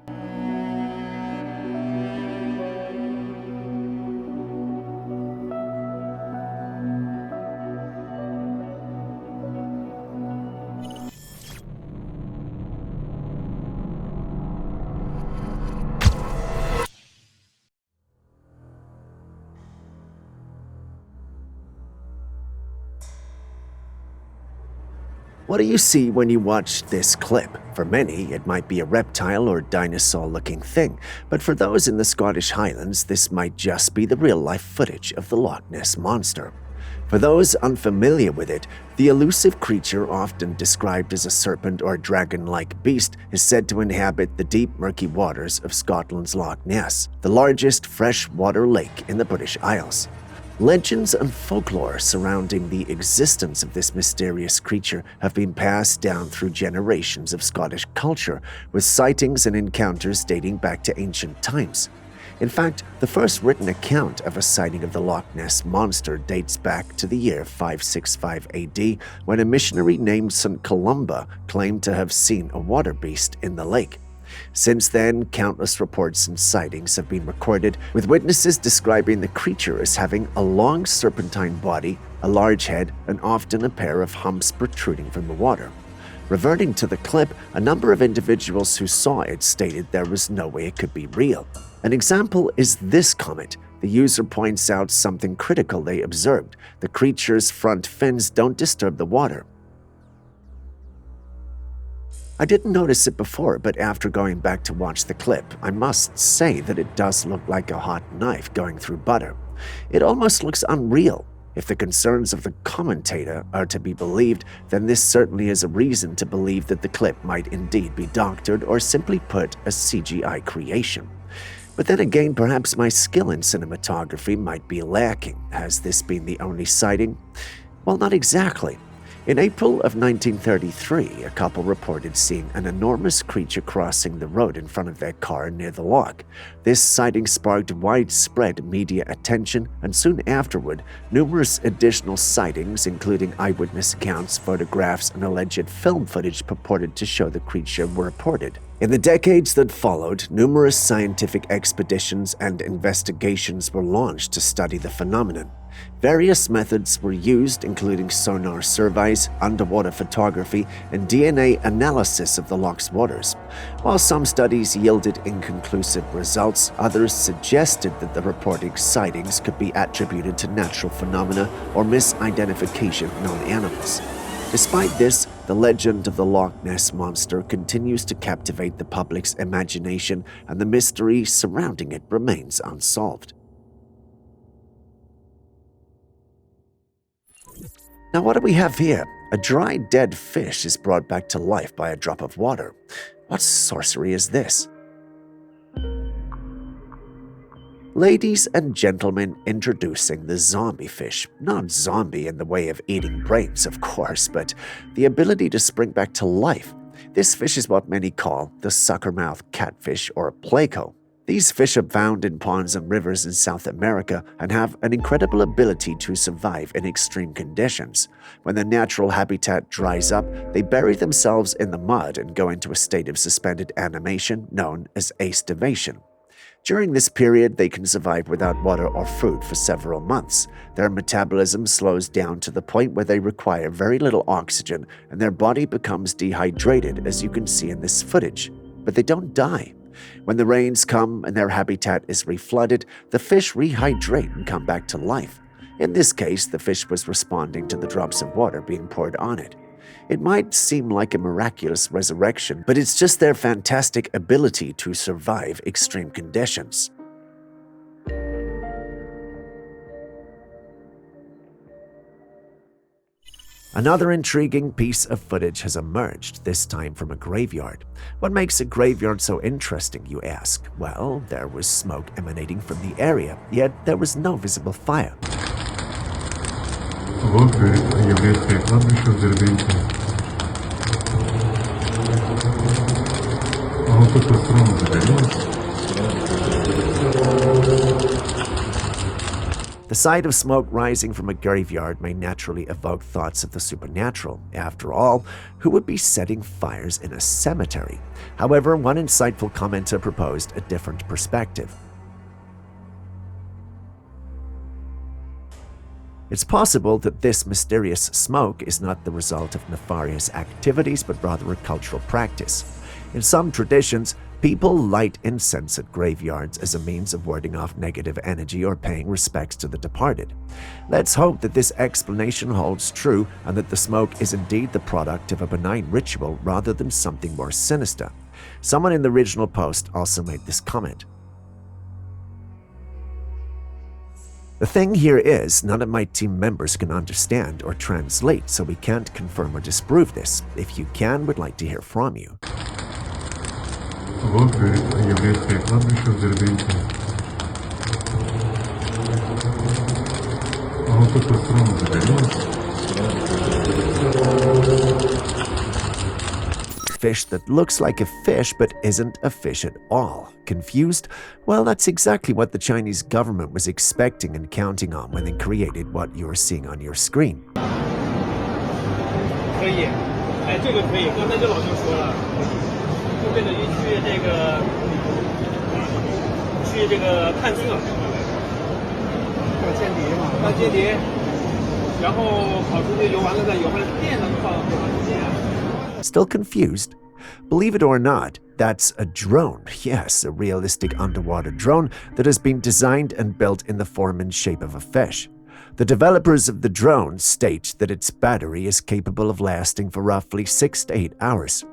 What do you see when you watch this clip? For many, it might be a reptile or dinosaur-looking thing, but for those in the Scottish Highlands, this might just be the real-life footage of the Loch Ness Monster. For those unfamiliar with it, the elusive creature, often described as a serpent or dragon-like beast, is said to inhabit the deep, murky waters of Scotland's Loch Ness, the largest freshwater lake in the British Isles. Legends and folklore surrounding the existence of this mysterious creature have been passed down through generations of Scottish culture, with sightings and encounters dating back to ancient times. In fact, the first written account of a sighting of the Loch Ness Monster dates back to the year 565 AD, when a missionary named St. Columba claimed to have seen a water beast in the lake. Since then, countless reports and sightings have been recorded, with witnesses describing the creature as having a long serpentine body, a large head, and often a pair of humps protruding from the water. Reverting to the clip, a number of individuals who saw it stated there was no way it could be real. An example is this comment. The user points out something critical they observed. The creature's front fins don't disturb the water. I didn't notice it before, but after going back to watch the clip, I must say that it does look like a hot knife going through butter. It almost looks unreal. If the concerns of the commentator are to be believed, then this certainly is a reason to believe that the clip might indeed be doctored or simply put a CGI creation. But then again, perhaps my skill in cinematography might be lacking. Has this been the only sighting? Well, not exactly. In April of 1933, a couple reported seeing an enormous creature crossing the road in front of their car near the loch. This sighting sparked widespread media attention, and soon afterward, numerous additional sightings, including eyewitness accounts, photographs, and alleged film footage purported to show the creature, were reported. In the decades that followed, numerous scientific expeditions and investigations were launched to study the phenomenon. Various methods were used, including sonar surveys, underwater photography, and DNA analysis of the loch's waters. While some studies yielded inconclusive results, others suggested that the reported sightings could be attributed to natural phenomena or misidentification of known animals. Despite this, the legend of the Loch Ness Monster continues to captivate the public's imagination, and the mystery surrounding it remains unsolved. Now, what do we have here? A dry, dead fish is brought back to life by a drop of water. What sorcery is this? Ladies and gentlemen, introducing the zombie fish. Not zombie in the way of eating brains, of course, but the ability to spring back to life. This fish is what many call the suckermouth catfish or pleco. These fish are found in ponds and rivers in South America and have an incredible ability to survive in extreme conditions. When their natural habitat dries up, they bury themselves in the mud and go into a state of suspended animation known as aestivation. During this period, they can survive without water or food for several months. Their metabolism slows down to the point where they require very little oxygen, and their body becomes dehydrated, as you can see in this footage. But they don't die. When the rains come and their habitat is reflooded, the fish rehydrate and come back to life. In this case, the fish was responding to the drops of water being poured on it. It might seem like a miraculous resurrection, but it's just their fantastic ability to survive extreme conditions. Another intriguing piece of footage has emerged, this time from a graveyard. What makes a graveyard so interesting, you ask? Well, there was smoke emanating from the area, yet there was no visible fire. The sight of smoke rising from a graveyard may naturally evoke thoughts of the supernatural. After all, who would be setting fires in a cemetery? However, one insightful commenter proposed a different perspective. It's possible that this mysterious smoke is not the result of nefarious activities, but rather a cultural practice. In some traditions, people light incense at graveyards as a means of warding off negative energy or paying respects to the departed. Let's hope that this explanation holds true and that the smoke is indeed the product of a benign ritual rather than something more sinister. Someone in the original post also made this comment. The thing here is, none of my team members can understand or translate, so we can't confirm or disprove this. If you can, we'd like to hear from you. Вот еврейское кладбище в Дербенте. А вот это странно загорелось. Fish that looks like a fish but isn't a fish at all. Confused? Well, that's exactly what the Chinese government was expecting and counting on when they created what you're seeing on your screen. 可以，哎，这个可以，刚才这老兄说了，就跟着去这个探测，间谍嘛，当间谍，然后跑出去游完了再游回来，电能放多长时间啊？ Still confused? Believe it or not, that's a drone. Yes, a realistic underwater drone that has been designed and built in the form and shape of a fish. The developers of the drone state that its battery is capable of lasting for roughly 6 to 8 hours.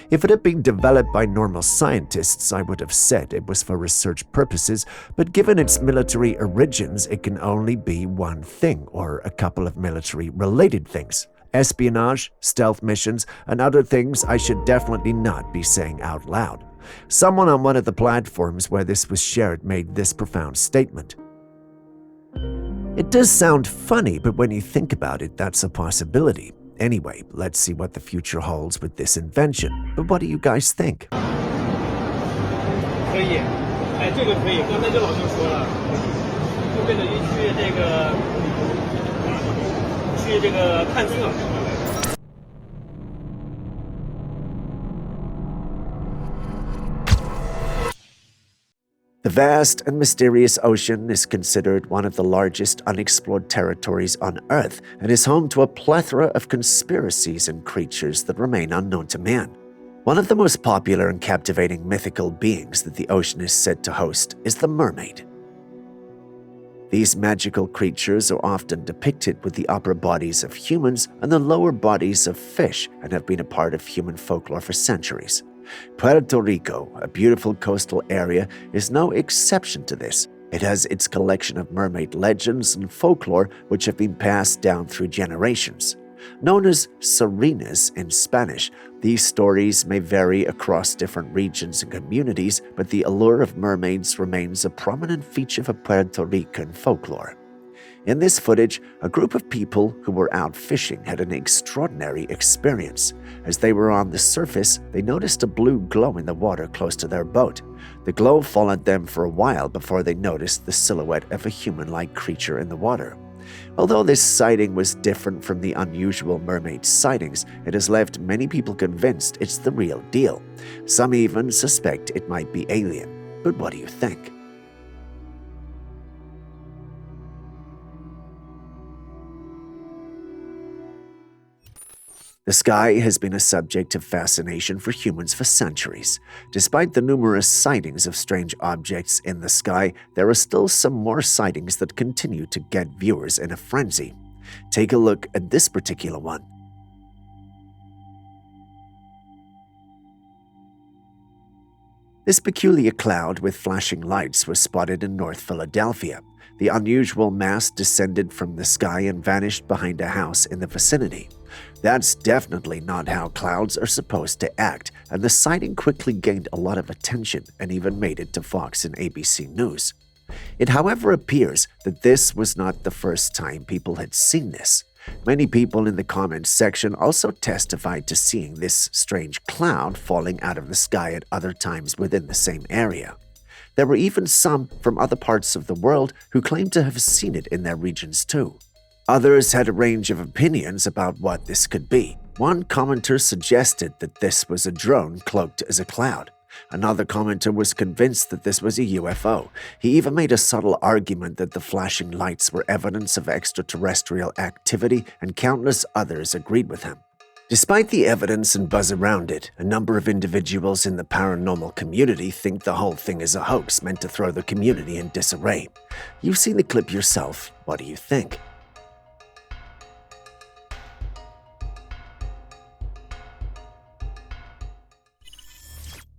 If it had been developed by normal scientists, I would have said it was for research purposes, but given its military origins, it can only be one thing, or a couple of military-related things. Espionage, stealth missions, and other things I should definitely not be saying out loud. Someone on one of the platforms where this was shared made this profound statement. It does sound funny, but when you think about it, that's a possibility. Anyway, let's see what the future holds with this invention. But what do you guys think? 可以，哎，这个可以，刚才这老兄说了，就跟着去这个探测。 The vast and mysterious ocean is considered one of the largest unexplored territories on Earth and is home to a plethora of conspiracies and creatures that remain unknown to man. One of the most popular and captivating mythical beings that the ocean is said to host is the mermaid. These magical creatures are often depicted with the upper bodies of humans and the lower bodies of fish and have been a part of human folklore for centuries. Puerto Rico, a beautiful coastal area, is no exception to this. It has its collection of mermaid legends and folklore which have been passed down through generations. Known as sirenas in Spanish, these stories may vary across different regions and communities, but the allure of mermaids remains a prominent feature of Puerto Rican folklore. In this footage, a group of people who were out fishing had an extraordinary experience. As they were on the surface, they noticed a blue glow in the water close to their boat. The glow followed them for a while before they noticed the silhouette of a human-like creature in the water. Although this sighting was different from the unusual mermaid sightings, it has left many people convinced it's the real deal. Some even suspect it might be alien. But what do you think? The sky has been a subject of fascination for humans for centuries. Despite the numerous sightings of strange objects in the sky, there are still some more sightings that continue to get viewers in a frenzy. Take a look at this particular one. This peculiar cloud with flashing lights was spotted in North Philadelphia. The unusual mass descended from the sky and vanished behind a house in the vicinity. That's definitely not how clouds are supposed to act, and the sighting quickly gained a lot of attention and even made it to Fox and ABC News. It, however, appears that this was not the first time people had seen this. Many people in the comments section also testified to seeing this strange cloud falling out of the sky at other times within the same area. There were even some from other parts of the world who claimed to have seen it in their regions too. Others had a range of opinions about what this could be. One commenter suggested that this was a drone cloaked as a cloud. Another commenter was convinced that this was a UFO. He even made a subtle argument that the flashing lights were evidence of extraterrestrial activity, and countless others agreed with him. Despite the evidence and buzz around it, a number of individuals in the paranormal community think the whole thing is a hoax meant to throw the community in disarray. You've seen the clip yourself. What do you think?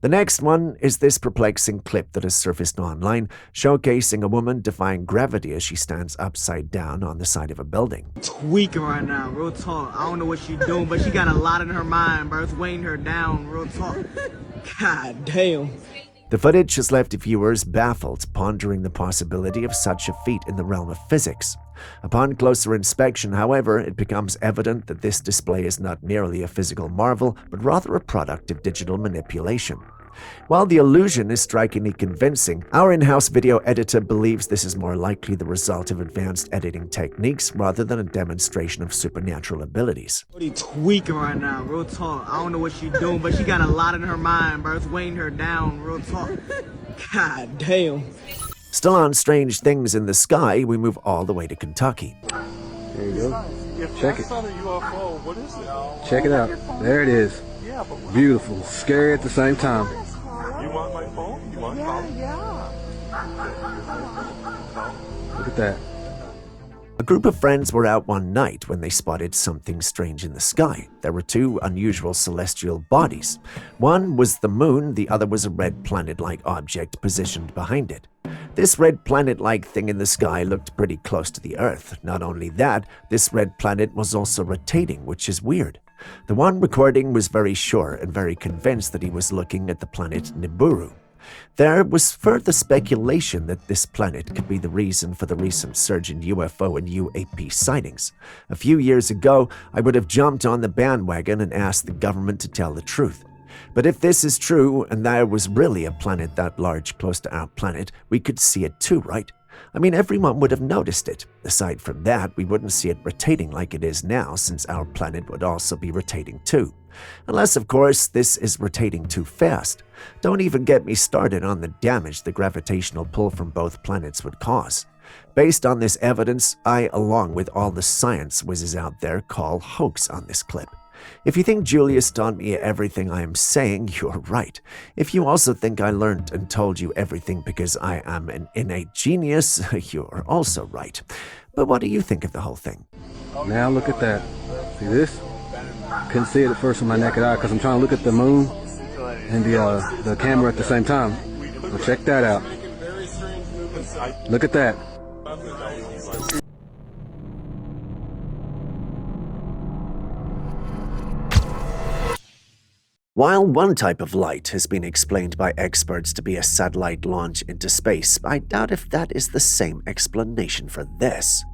The next one is this perplexing clip that has surfaced online, showcasing a woman defying gravity as she stands upside down on the side of a building. Tweaking right now, real talk. I don't know what she's doing, but she got a lot in her mind, bro. It's weighing her down, real talk. God damn. The footage has left viewers baffled, pondering the possibility of such a feat in the realm of physics. Upon closer inspection, however, it becomes evident that this display is not merely a physical marvel, but rather a product of digital manipulation. While the illusion is strikingly convincing, our in-house video editor believes this is more likely the result of advanced editing techniques rather than a demonstration of supernatural abilities. She's tweaking right now, real talk. I don't know what she's doing, but she got a lot in her mind, bro. It's weighing her down, real talk. God damn. Still on strange things in the sky, we move all the way to Kentucky. There you go. Check it. Check it out. There it is. Beautiful. Scary at the same time. You want my phone? You want Yeah. Look at that. A group of friends were out one night when they spotted something strange in the sky. There were two unusual celestial bodies. One was the moon, the other was a red planet-like object positioned behind it. This red planet-like thing in the sky looked pretty close to the Earth. Not only that, this red planet was also rotating, which is weird. The one recording was very sure and very convinced that he was looking at the planet Nibiru. There was further speculation that this planet could be the reason for the recent surge in UFO and UAP sightings. A few years ago, I would have jumped on the bandwagon and asked the government to tell the truth. But if this is true, and there was really a planet that large close to our planet, we could see it too, right? I mean, everyone would have noticed it. Aside from that, we wouldn't see it rotating like it is now, since our planet would also be rotating too. Unless, of course, this is rotating too fast. Don't even get me started on the damage the gravitational pull from both planets would cause. Based on this evidence, I, along with all the science whizzes out there, call hoax on this clip. If you think Julius taught me everything I am saying, you're right. If you also think I learned and told you everything because I am an innate genius, you're also right. But what do you think of the whole thing? Now look at that. See this? Couldn't see it at first with my naked eye because I'm trying to look at the moon and the camera at the same time. Well, check that out. Look at that. While one type of light has been explained by experts to be a satellite launch into space, I doubt if that is the same explanation for this.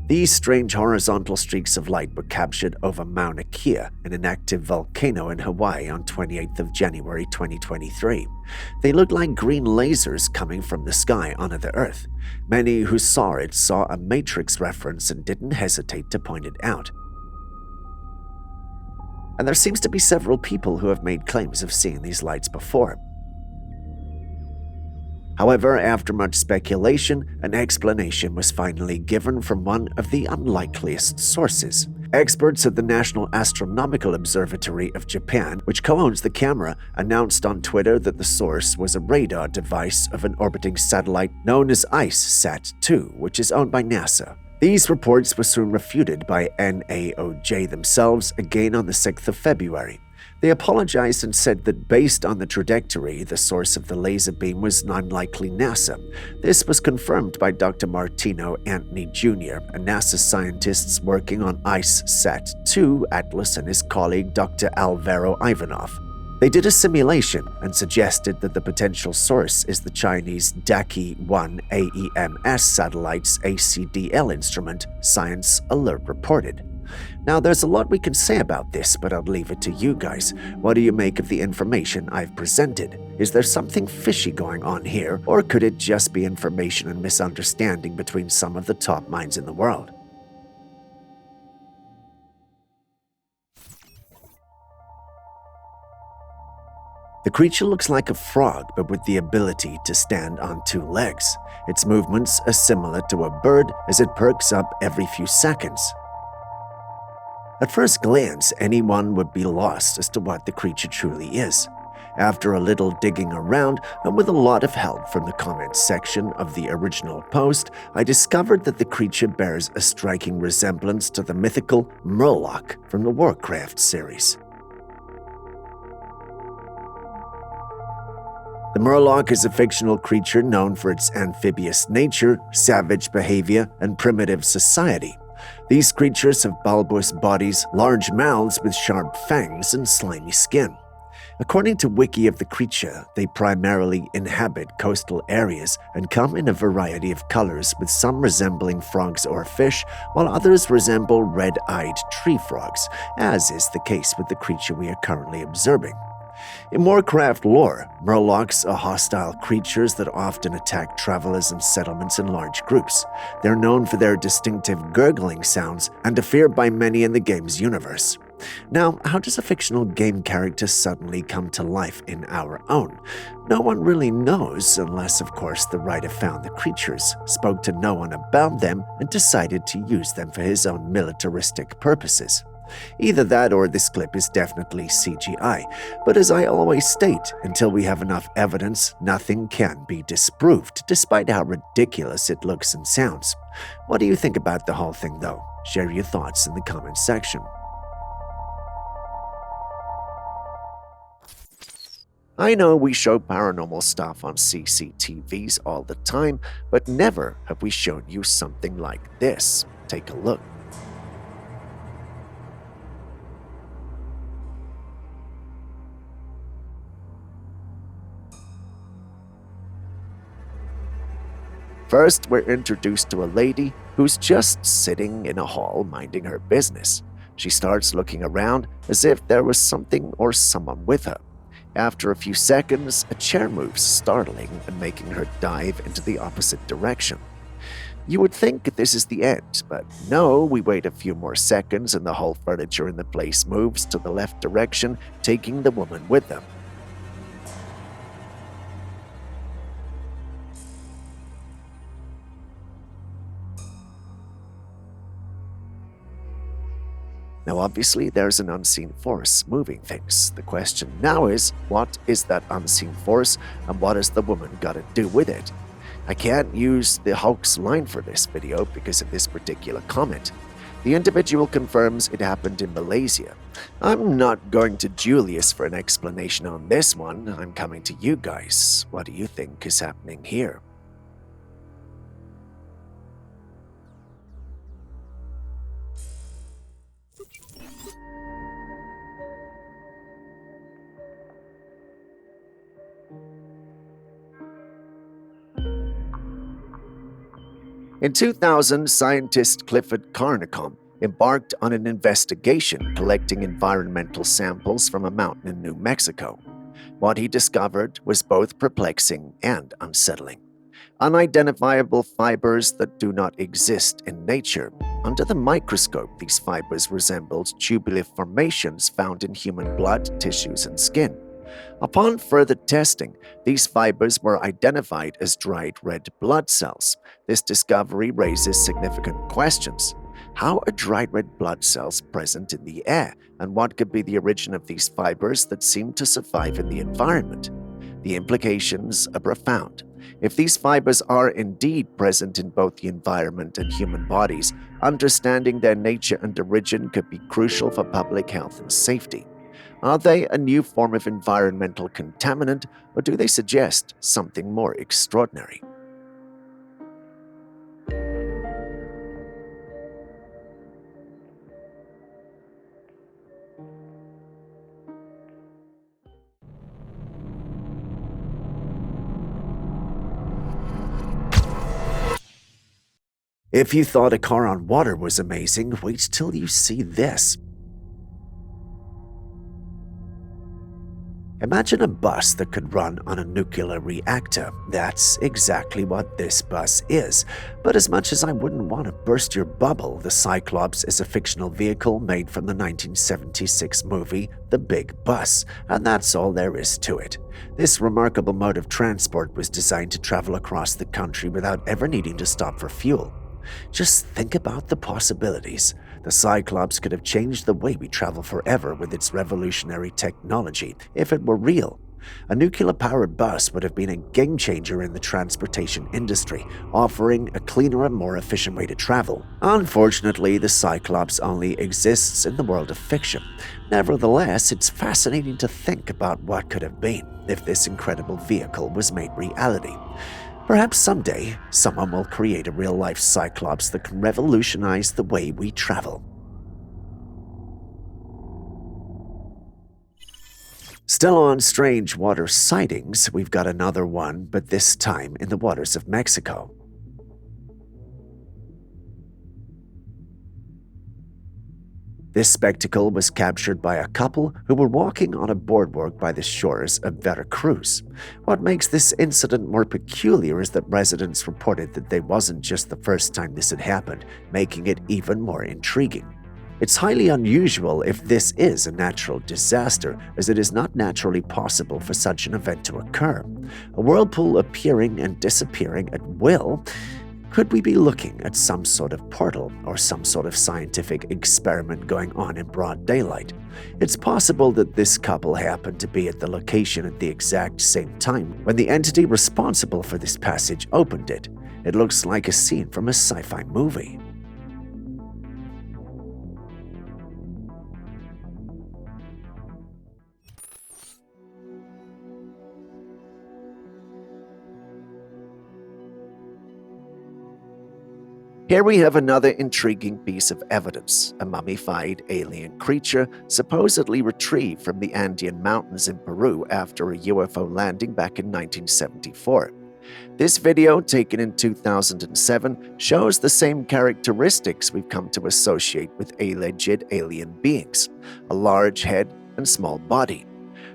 These strange horizontal streaks of light were captured over Mauna Kea, an inactive volcano in Hawaii, on 28th of January 2023. They looked like green lasers coming from the sky onto the Earth. Many who saw it saw a Matrix reference and didn't hesitate to point it out. And there seems to be several people who have made claims of seeing these lights before. However, after much speculation, an explanation was finally given from one of the unlikeliest sources. Experts at the National Astronomical Observatory of Japan, which co-owns the camera, announced on Twitter that the source was a radar device of an orbiting satellite known as ICE-SAT-2, which is owned by NASA. These reports were soon refuted by NAOJ themselves again on the 6th of February. They apologized and said that based on the trajectory, the source of the laser beam was unlikely NASA. This was confirmed by Dr. Martino Antony Jr., a NASA scientist working on ICE-SAT-2 Atlas, and his colleague Dr. Alvaro Ivanov. They did a simulation and suggested that the potential source is the Chinese Daki-1 AEMS satellite's ACDL instrument, Science Alert reported. Now, there's a lot we can say about this, but I'll leave it to you guys. What do you make of the information I've presented? Is there something fishy going on here, or could it just be information and misunderstanding between some of the top minds in the world? The creature looks like a frog, but with the ability to stand on two legs. Its movements are similar to a bird as it perks up every few seconds. At first glance, anyone would be lost as to what the creature truly is. After a little digging around, and with a lot of help from the comments section of the original post, I discovered that the creature bears a striking resemblance to the mythical Murloc from the Warcraft series. The Murloc is a fictional creature known for its amphibious nature, savage behavior, and primitive society. These creatures have bulbous bodies, large mouths with sharp fangs, and slimy skin. According to Wiki of the creature, they primarily inhabit coastal areas and come in a variety of colors, with some resembling frogs or fish, while others resemble red-eyed tree frogs, as is the case with the creature we are currently observing. In Warcraft lore, Murlocs are hostile creatures that often attack travelers and settlements in large groups. They're known for their distinctive gurgling sounds and are feared by many in the game's universe. Now, how does a fictional game character suddenly come to life in our own? No one really knows, unless, of course, the writer found the creatures, spoke to no one about them, and decided to use them for his own militaristic purposes. Either that or this clip is definitely CGI, but as I always state, until we have enough evidence, nothing can be disproved, despite how ridiculous it looks and sounds. What do you think about the whole thing, though? Share your thoughts in the comments section. I know we show paranormal stuff on CCTVs all the time, but never have we shown you something like this. Take a look. First, we're introduced to a lady who's just sitting in a hall minding her business. She starts looking around as if there was something or someone with her. After a few seconds, a chair moves, startling and making her dive into the opposite direction. You would think this is the end, but no, we wait a few more seconds and the whole furniture in the place moves to the left direction, taking the woman with them. Now, obviously, there's an unseen force moving things. The question now is, what is that unseen force, and what has the woman got to do with it? I can't use the hoax line for this video because of this particular comment. The individual confirms it happened in Malaysia. I'm not going to Julius for an explanation on this one. I'm coming to you guys. What do you think is happening here? In 2000, scientist Clifford Carnicom embarked on an investigation collecting environmental samples from a mountain in New Mexico. What he discovered was both perplexing and unsettling. Unidentifiable fibers that do not exist in nature. Under the microscope, these fibers resembled tubular formations found in human blood, tissues, and skin. Upon further testing, these fibers were identified as dried red blood cells. This discovery raises significant questions. How are dried red blood cells present in the air, and what could be the origin of these fibers that seem to survive in the environment? The implications are profound. If these fibers are indeed present in both the environment and human bodies, understanding their nature and origin could be crucial for public health and safety. Are they a new form of environmental contaminant, or do they suggest something more extraordinary? If you thought a car on water was amazing, wait till you see this. Imagine a bus that could run on a nuclear reactor. That's exactly what this bus is. But as much as I wouldn't want to burst your bubble, the Cyclops is a fictional vehicle made from the 1976 movie The Big Bus, and that's all there is to it. This remarkable mode of transport was designed to travel across the country without ever needing to stop for fuel. Just think about the possibilities. The Cyclops could have changed the way we travel forever with its revolutionary technology, if it were real. A nuclear-powered bus would have been a game-changer in the transportation industry, offering a cleaner and more efficient way to travel. Unfortunately, the Cyclops only exists in the world of fiction. Nevertheless, it's fascinating to think about what could have been if this incredible vehicle was made reality. Perhaps someday, someone will create a real-life Cyclops that can revolutionize the way we travel. Still on strange water sightings, we've got another one, but this time in the waters of Mexico. This spectacle was captured by a couple who were walking on a boardwalk by the shores of Veracruz. What makes this incident more peculiar is that residents reported that they wasn't just the first time this had happened, making it even more intriguing. It's highly unusual if this is a natural disaster, as it is not naturally possible for such an event to occur. A whirlpool appearing and disappearing at will. Could we be looking at some sort of portal or some sort of scientific experiment going on in broad daylight? It's possible that this couple happened to be at the location at the exact same time when the entity responsible for this passage opened it. It looks like a scene from a sci-fi movie. Here we have another intriguing piece of evidence, a mummified alien creature supposedly retrieved from the Andean mountains in Peru after a UFO landing back in 1974. This video, taken in 2007, shows the same characteristics we've come to associate with alleged alien beings, a large head and small body.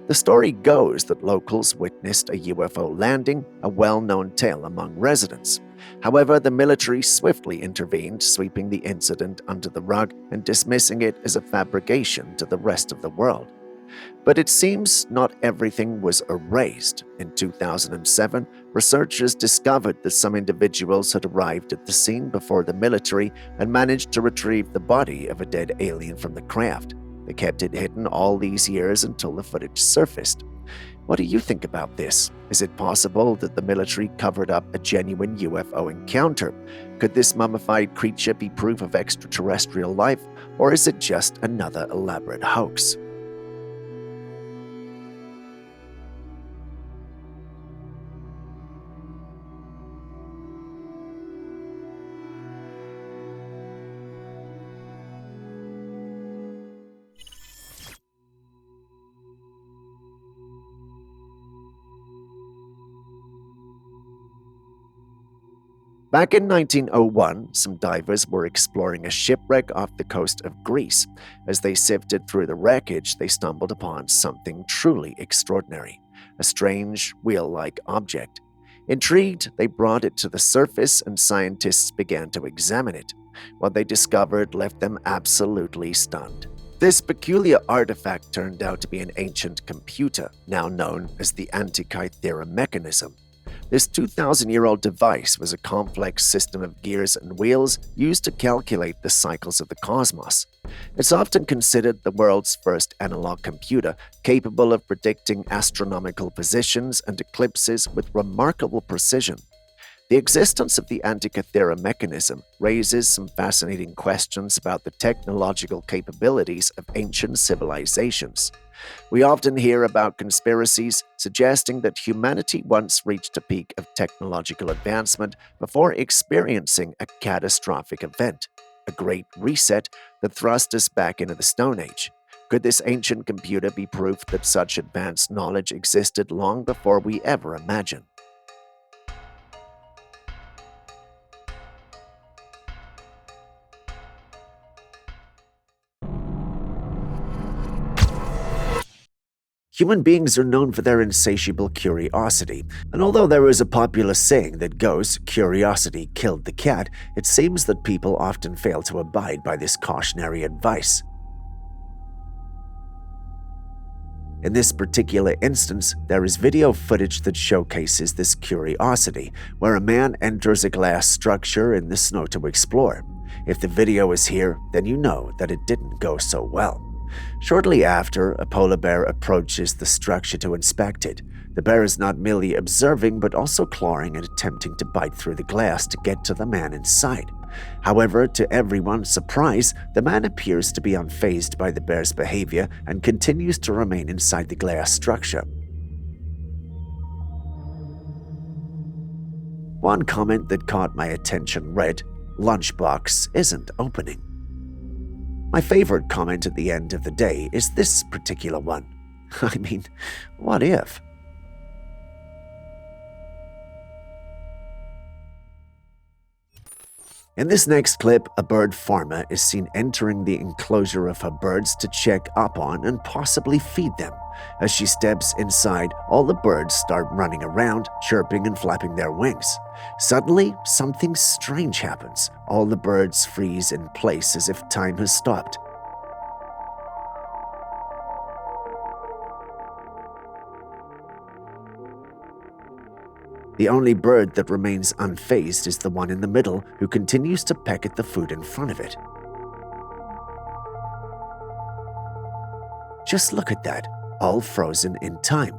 The story goes that locals witnessed a UFO landing, a well-known tale among residents. However, the military swiftly intervened, sweeping the incident under the rug and dismissing it as a fabrication to the rest of the world. But it seems not everything was erased. In 2007, researchers discovered that some individuals had arrived at the scene before the military and managed to retrieve the body of a dead alien from the craft. They kept it hidden all these years until the footage surfaced. What do you think about this? Is it possible that the military covered up a genuine UFO encounter? Could this mummified creature be proof of extraterrestrial life, or is it just another elaborate hoax? Back in 1901, some divers were exploring a shipwreck off the coast of Greece. As they sifted through the wreckage, they stumbled upon something truly extraordinary, a strange, wheel-like object. Intrigued, they brought it to the surface and scientists began to examine it. What they discovered left them absolutely stunned. This peculiar artifact turned out to be an ancient computer, now known as the Antikythera mechanism. This 2,000-year-old device was a complex system of gears and wheels used to calculate the cycles of the cosmos. It's often considered the world's first analog computer, capable of predicting astronomical positions and eclipses with remarkable precision. The existence of the Antikythera mechanism raises some fascinating questions about the technological capabilities of ancient civilizations. We often hear about conspiracies suggesting that humanity once reached a peak of technological advancement before experiencing a catastrophic event, a great reset that thrust us back into the Stone Age. Could this ancient computer be proof that such advanced knowledge existed long before we ever imagined? Human beings are known for their insatiable curiosity, and although there is a popular saying that goes, "Curiosity killed the cat," it seems that people often fail to abide by this cautionary advice. In this particular instance, there is video footage that showcases this curiosity, where a man enters a glass structure in the snow to explore. If the video is here, then you know that it didn't go so well. Shortly after, a polar bear approaches the structure to inspect it. The bear is not merely observing, but also clawing and attempting to bite through the glass to get to the man inside. However, to everyone's surprise, the man appears to be unfazed by the bear's behavior and continues to remain inside the glass structure. One comment that caught my attention read, "Lunchbox isn't opening." My favorite comment at the end of the day is this particular one. I mean, what if? In this next clip, a bird farmer is seen entering the enclosure of her birds to check up on and possibly feed them. As she steps inside, all the birds start running around, chirping and flapping their wings. Suddenly, something strange happens. All the birds freeze in place as if time has stopped. The only bird that remains unfazed is the one in the middle, who continues to peck at the food in front of it. Just look at that, all frozen in time.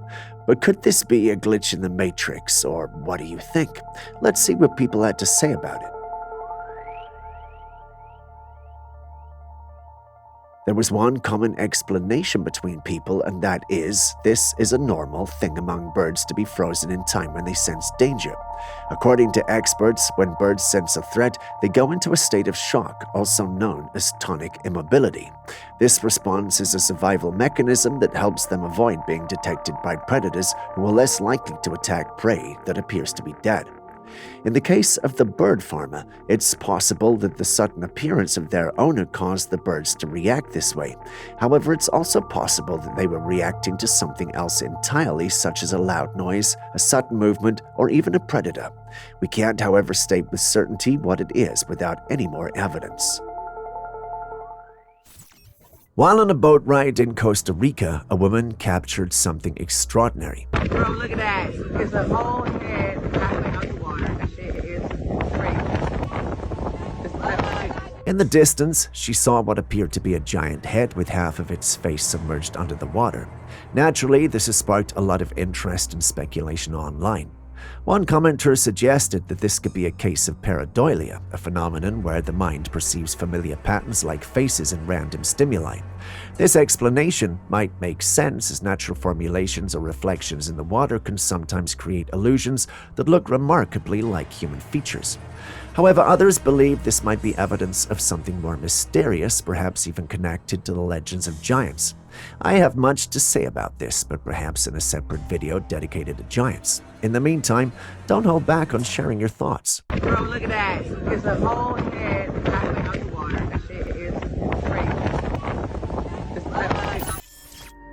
But could this be a glitch in the Matrix, or what do you think? Let's see what people had to say about it. There was one common explanation between people, and that is, this is a normal thing among birds to be frozen in time when they sense danger. According to experts, when birds sense a threat, they go into a state of shock, also known as tonic immobility. This response is a survival mechanism that helps them avoid being detected by predators who are less likely to attack prey that appears to be dead. In the case of the bird farmer, it's possible that the sudden appearance of their owner caused the birds to react this way. However, it's also possible that they were reacting to something else entirely, such as a loud noise, a sudden movement, or even a predator. We can't, however, state with certainty what it is without any more evidence. While on a boat ride in Costa Rica, a woman captured something extraordinary. Bro, look at that. It's a whole head halfway out the water. That shit is crazy. In the distance, she saw what appeared to be a giant head with half of its face submerged under the water. Naturally, this has sparked a lot of interest and speculation online. One commenter suggested that this could be a case of pareidolia, a phenomenon where the mind perceives familiar patterns like faces and random stimuli. This explanation might make sense, as natural formulations or reflections in the water can sometimes create illusions that look remarkably like human features. However, others believe this might be evidence of something more mysterious, perhaps even connected to the legends of giants. I have much to say about this, but perhaps in a separate video dedicated to giants. In the meantime, don't hold back on sharing your thoughts. Bro, look at that. It's a whole head halfway out the water. That shit is crazy.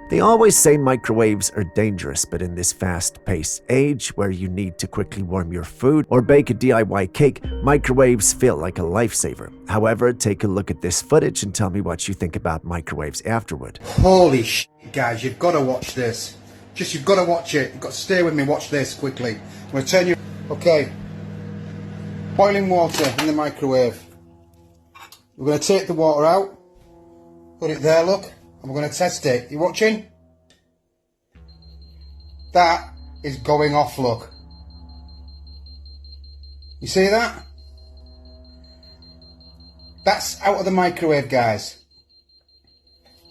They always say microwaves are dangerous, but in this fast-paced age where you need to quickly warm your food or bake a DIY cake, microwaves feel like a lifesaver. However, take a look at this footage and tell me what you think about microwaves afterward. Holy shit, guys, you've got to watch this. You've got to watch it. You've got to stay with me, watch this quickly. I'm going to turn you... Okay. Boiling water in the microwave. We're going to take the water out. Put it there, look. And we're going to test it. You watching? That is going off, look. You see that? That's out of the microwave, guys.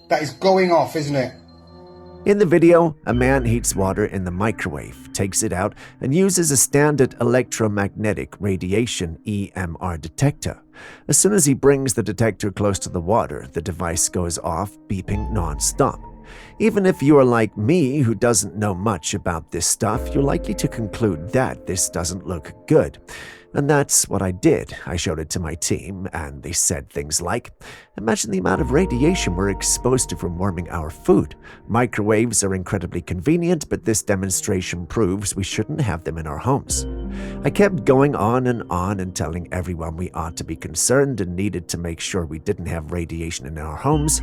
That is going off, isn't it? In the video, a man heats water in the microwave, takes it out, and uses a standard electromagnetic radiation EMR detector. As soon as he brings the detector close to the water, the device goes off, beeping non-stop. Even if you are like me, who doesn't know much about this stuff, you're likely to conclude that this doesn't look good. And that's what I did. I showed it to my team, and they said things like, "Imagine the amount of radiation we're exposed to from warming our food. Microwaves are incredibly convenient, but this demonstration proves we shouldn't have them in our homes." I kept going on and telling everyone we ought to be concerned and needed to make sure we didn't have radiation in our homes.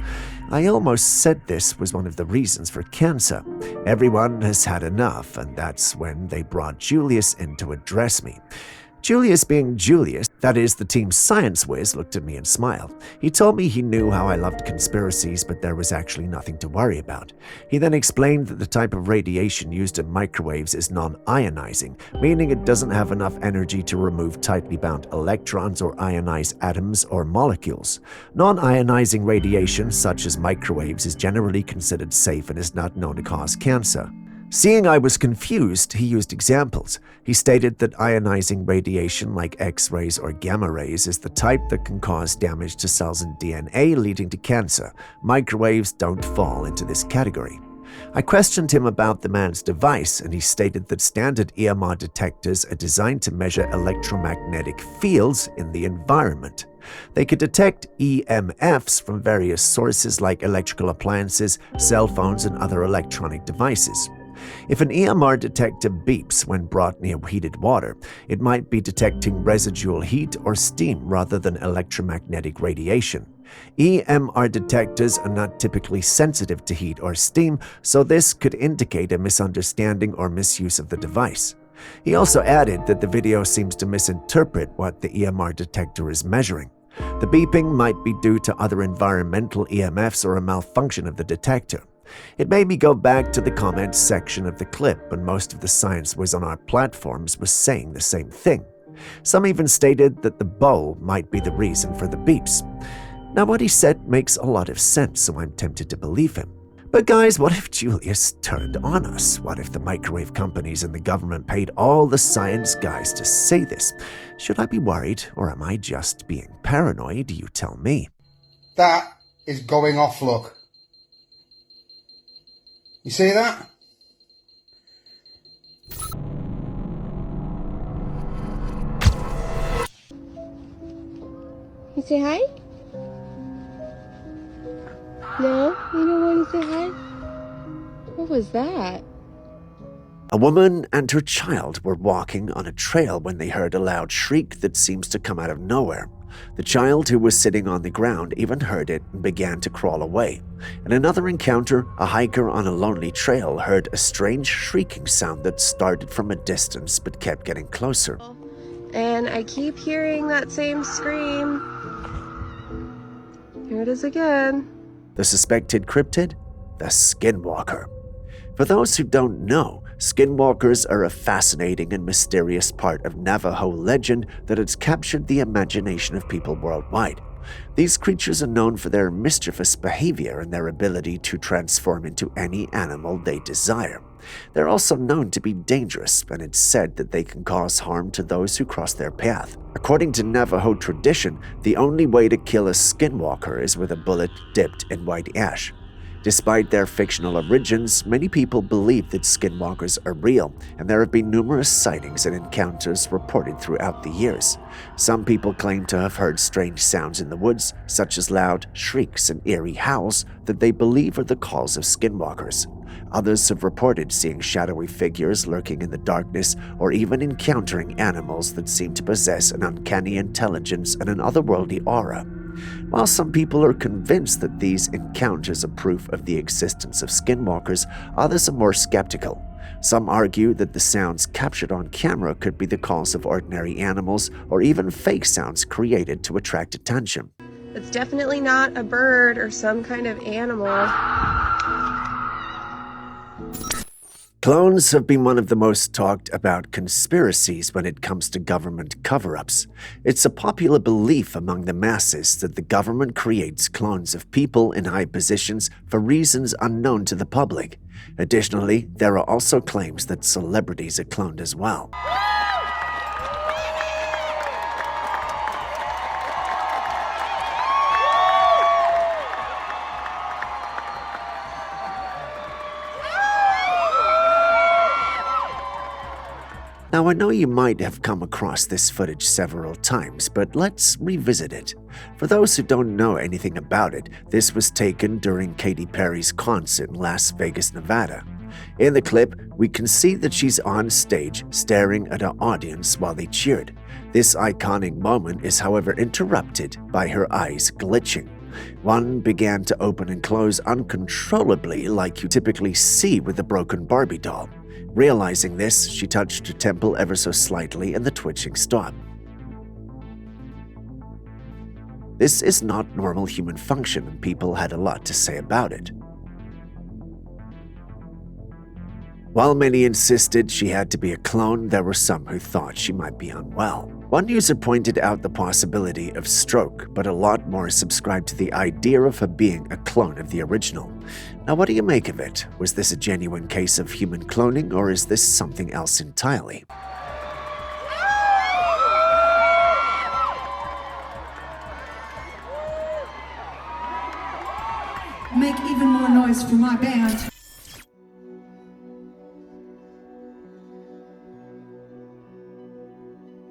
I almost said this was one of the reasons for cancer. Everyone has had enough, and that's when they brought Julius in to address me. Julius, being Julius, that is the team's science whiz, looked at me and smiled. He told me he knew how I loved conspiracies, but there was actually nothing to worry about. He then explained that the type of radiation used in microwaves is non-ionizing, meaning it doesn't have enough energy to remove tightly bound electrons or ionize atoms or molecules. Non-ionizing radiation, such as microwaves, is generally considered safe and is not known to cause cancer. Seeing I was confused, he used examples. He stated that ionizing radiation like X-rays or gamma rays is the type that can cause damage to cells and DNA, leading to cancer. Microwaves don't fall into this category. I questioned him about the man's device, and he stated that standard EMR detectors are designed to measure electromagnetic fields in the environment. They could detect EMFs from various sources like electrical appliances, cell phones, and other electronic devices. If an EMR detector beeps when brought near heated water, it might be detecting residual heat or steam rather than electromagnetic radiation. EMR detectors are not typically sensitive to heat or steam, so this could indicate a misunderstanding or misuse of the device. He also added that the video seems to misinterpret what the EMR detector is measuring. The beeping might be due to other environmental EMFs or a malfunction of the detector. It made me go back to the comments section of the clip, and most of the science whiz on our platforms was saying the same thing. Some even stated that the bowl might be the reason for the beeps. Now, what he said makes a lot of sense, so I'm tempted to believe him. But guys, what if Julius turned on us? What if the microwave companies and the government paid all the science guys to say this? Should I be worried, or am I just being paranoid? You tell me. That is going off, look. You see that? You say hi? No? You don't want to say hi? What was that? A woman and her child were walking on a trail when they heard a loud shriek that seems to come out of nowhere. The child, who was sitting on the ground, even heard it and began to crawl away. In another encounter, a hiker on a lonely trail heard a strange shrieking sound that started from a distance but kept getting closer. And I keep hearing that same scream. Here it is again. The suspected cryptid? The Skinwalker. For those who don't know, Skinwalkers are a fascinating and mysterious part of Navajo legend that has captured the imagination of people worldwide. These creatures are known for their mischievous behavior and their ability to transform into any animal they desire. They're also known to be dangerous, and it's said that they can cause harm to those who cross their path. According to Navajo tradition, the only way to kill a Skinwalker is with a bullet dipped in white ash. Despite their fictional origins, many people believe that skinwalkers are real, and there have been numerous sightings and encounters reported throughout the years. Some people claim to have heard strange sounds in the woods, such as loud shrieks and eerie howls that they believe are the calls of skinwalkers. Others have reported seeing shadowy figures lurking in the darkness or even encountering animals that seem to possess an uncanny intelligence and an otherworldly aura. While some people are convinced that these encounters are proof of the existence of skinwalkers, others are more skeptical. Some argue that the sounds captured on camera could be the calls of ordinary animals or even fake sounds created to attract attention. It's definitely not a bird or some kind of animal. Clones have been one of the most talked about conspiracies when it comes to government cover-ups. It's a popular belief among the masses that the government creates clones of people in high positions for reasons unknown to the public. Additionally, there are also claims that celebrities are cloned as well. Now, I know you might have come across this footage several times, but let's revisit it. For those who don't know anything about it, this was taken during Katy Perry's concert in Las Vegas, Nevada. In the clip, we can see that she's on stage staring at her audience while they cheered. This iconic moment is, however, interrupted by her eyes glitching. One began to open and close uncontrollably like you typically see with a broken Barbie doll. Realizing this, she touched her temple ever so slightly and the twitching stopped. This is not normal human function, and people had a lot to say about it. While many insisted she had to be a clone, there were some who thought she might be unwell. One user pointed out the possibility of stroke, but a lot more subscribed to the idea of her being a clone of the original. Now, what do you make of it? Was this a genuine case of human cloning, or is this something else entirely? Make even more noise for my band.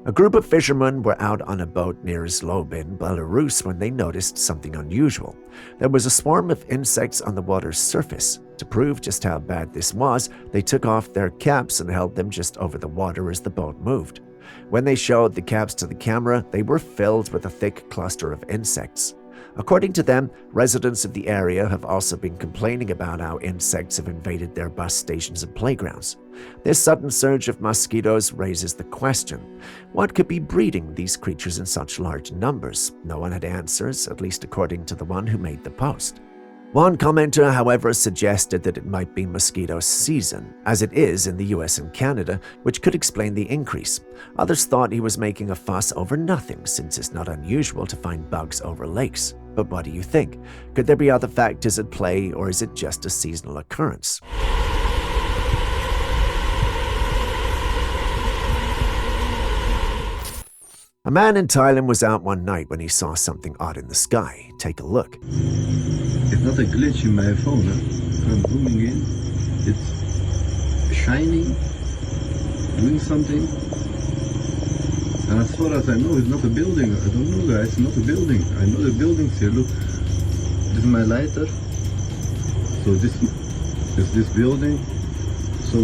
A group of fishermen were out on a boat near Zlobin, Belarus, when they noticed something unusual. There was a swarm of insects on the water's surface. To prove just how bad this was, they took off their caps and held them just over the water as the boat moved. When they showed the caps to the camera, they were filled with a thick cluster of insects. According to them, residents of the area have also been complaining about how insects have invaded their bus stations and playgrounds. This sudden surge of mosquitoes raises the question, what could be breeding these creatures in such large numbers? No one had answers, at least according to the one who made the post. One commenter, however, suggested that it might be mosquito season, as it is in the US and Canada, which could explain the increase. Others thought he was making a fuss over nothing, since it's not unusual to find bugs over lakes. But what do you think? Could there be other factors at play, or is it just a seasonal occurrence? A man in Thailand was out one night when he saw something odd in the sky. Take a look. It's not a glitch in my phone. I'm zooming in. It's shining, doing something. And as far as I know, it's not a building. I don't know, guys. It's not a building. I know the buildings here. Look, this is my lighter. So this is this building. So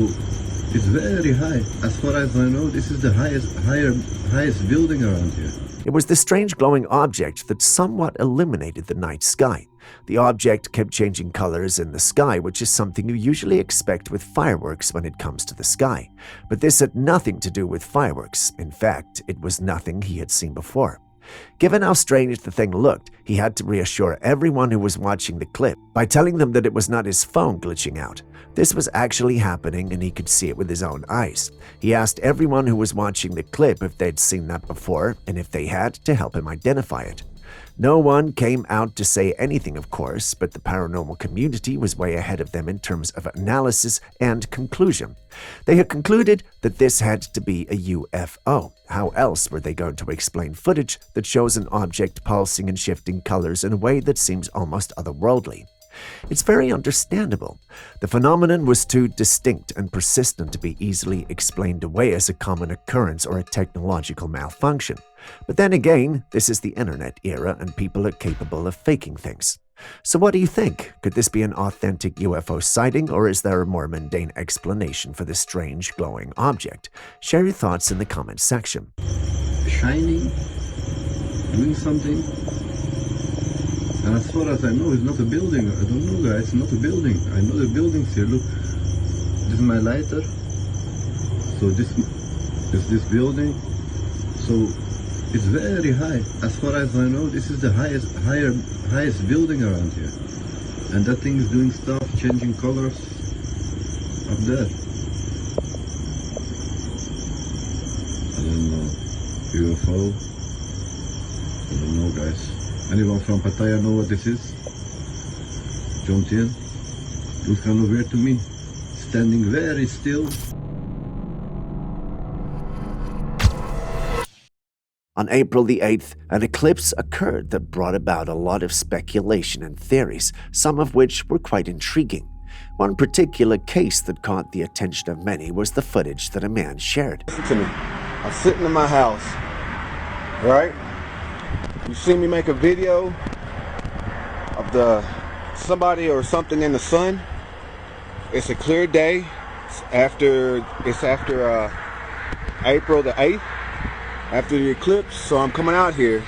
it's very high. As far as I know, this is the highest building around here. It was the strange glowing object that somewhat illuminated the night sky. The object kept changing colors in the sky, which is something you usually expect with fireworks when it comes to the sky. But this had nothing to do with fireworks. In fact, it was nothing he had seen before. Given how strange the thing looked, he had to reassure everyone who was watching the clip by telling them that it was not his phone glitching out. This was actually happening and he could see it with his own eyes. He asked everyone who was watching the clip if they'd seen that before, and if they had, to help him identify it. No one came out to say anything, of course, but the paranormal community was way ahead of them in terms of analysis and conclusion. They had concluded that this had to be a UFO. How else were they going to explain footage that shows an object pulsing and shifting colors in a way that seems almost otherworldly? It's very understandable. The phenomenon was too distinct and persistent to be easily explained away as a common occurrence or a technological malfunction. But then again, this is the internet era and people are capable of faking things. So what do you think? Could this be an authentic UFO sighting, or is there a more mundane explanation for this strange glowing object? Share your thoughts in the comments section. Shining, doing something. And as far as I know, it's not a building. I don't know, guys. It's not a building. I know the buildings here. Look, this is my lighter. So this is this building. So it's very high. As far as I know, this is the highest building around here. And that thing is doing stuff, changing colors up there. I don't know. UFO. I don't know, guys. Anyone from Pattaya know what this is? John Tien? Looks kind of weird to me. Standing very still. On April the 8th, an eclipse occurred that brought about a lot of speculation and theories, some of which were quite intriguing. One particular case that caught the attention of many was the footage that a man shared. Listen to me. I'm sitting in my house, right? You see me make a video of somebody or something in the sun. It's a clear day. It's after April the 8th, after the eclipse, so I'm coming out here.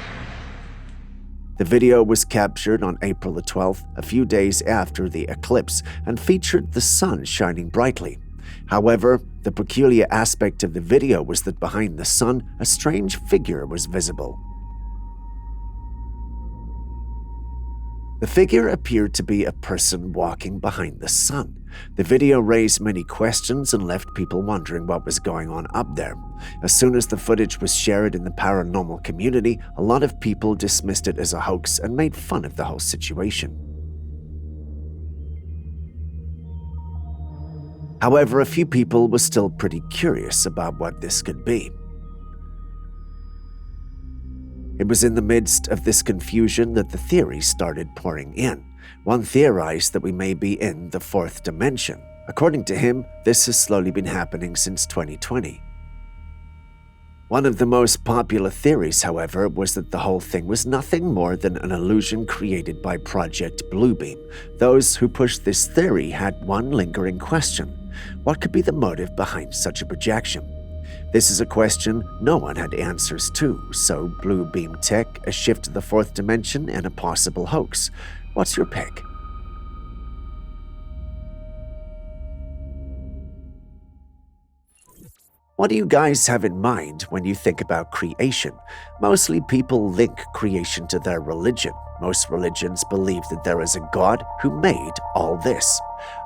The video was captured on April the 12th, a few days after the eclipse, and featured the sun shining brightly. However, the peculiar aspect of the video was that behind the sun, a strange figure was visible. The figure appeared to be a person walking behind the sun. The video raised many questions and left people wondering what was going on up there. As soon as the footage was shared in the paranormal community, a lot of people dismissed it as a hoax and made fun of the whole situation. However, a few people were still pretty curious about what this could be. It was in the midst of this confusion that the theories started pouring in. One theorized that we may be in the fourth dimension. According to him, this has slowly been happening since 2020. One of the most popular theories, however, was that the whole thing was nothing more than an illusion created by Project Bluebeam. Those who pushed this theory had one lingering question. What could be the motive behind such a projection? This is a question no one had answers to, so Bluebeam Tech, a shift to the fourth dimension, and a possible hoax. What's your pick? What do you guys have in mind when you think about creation? Mostly people link creation to their religion. Most religions believe that there is a God who made all this.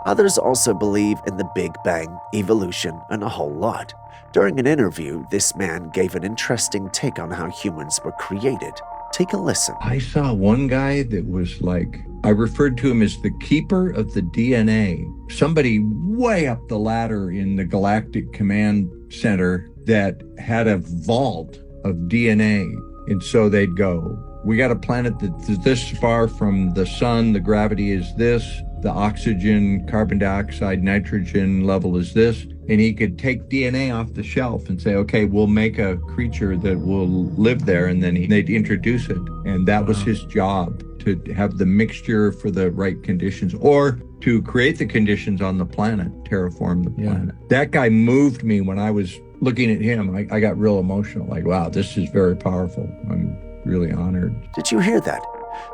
Others also believe in the Big Bang, evolution, and a whole lot. During an interview, this man gave an interesting take on how humans were created. Take a listen. I saw one guy that was like, I referred to him as the keeper of the DNA. Somebody way up the ladder in the Galactic Command Center that had a vault of DNA. And so they'd go, we got a planet that's this far from the sun, the gravity is this, the oxygen, carbon dioxide, nitrogen level is this. And he could take DNA off the shelf and say, okay, we'll make a creature that will live there, and then they'd introduce it. And that was his job, to have the mixture for the right conditions, or to create the conditions on the planet, terraform the planet. That guy moved me when I was looking at him. I got real emotional, like, wow, this is very powerful. I'm really honored. Did you hear that?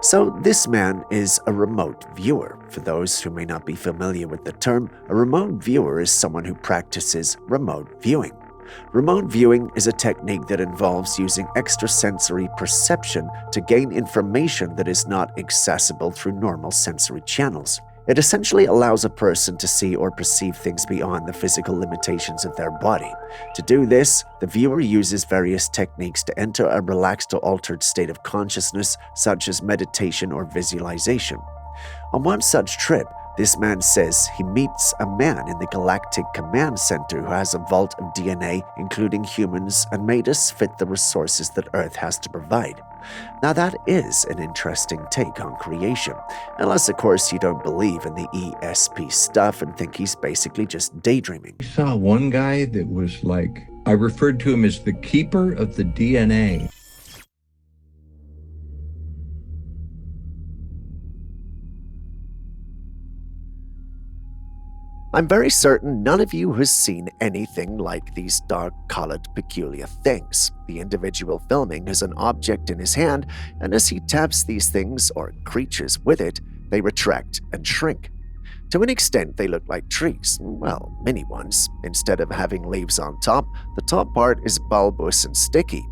So this man is a remote viewer. For those who may not be familiar with the term, a remote viewer is someone who practices remote viewing. Remote viewing is a technique that involves using extrasensory perception to gain information that is not accessible through normal sensory channels. It essentially allows a person to see or perceive things beyond the physical limitations of their body. To do this, the viewer uses various techniques to enter a relaxed or altered state of consciousness, such as meditation or visualization. On one such trip, this man says he meets a man in the Galactic Command Center who has a vault of DNA, including humans, and made us fit the resources that Earth has to provide. Now that is an interesting take on creation, unless of course you don't believe in the ESP stuff and think he's basically just daydreaming. I saw one guy that was like, I referred to him as the keeper of the DNA. I'm very certain none of you has seen anything like these dark-colored peculiar things. The individual filming has an object in his hand, and as he taps these things, or creatures with it, they retract and shrink. To an extent, they look like trees, well, mini ones. Instead of having leaves on top, the top part is bulbous and sticky.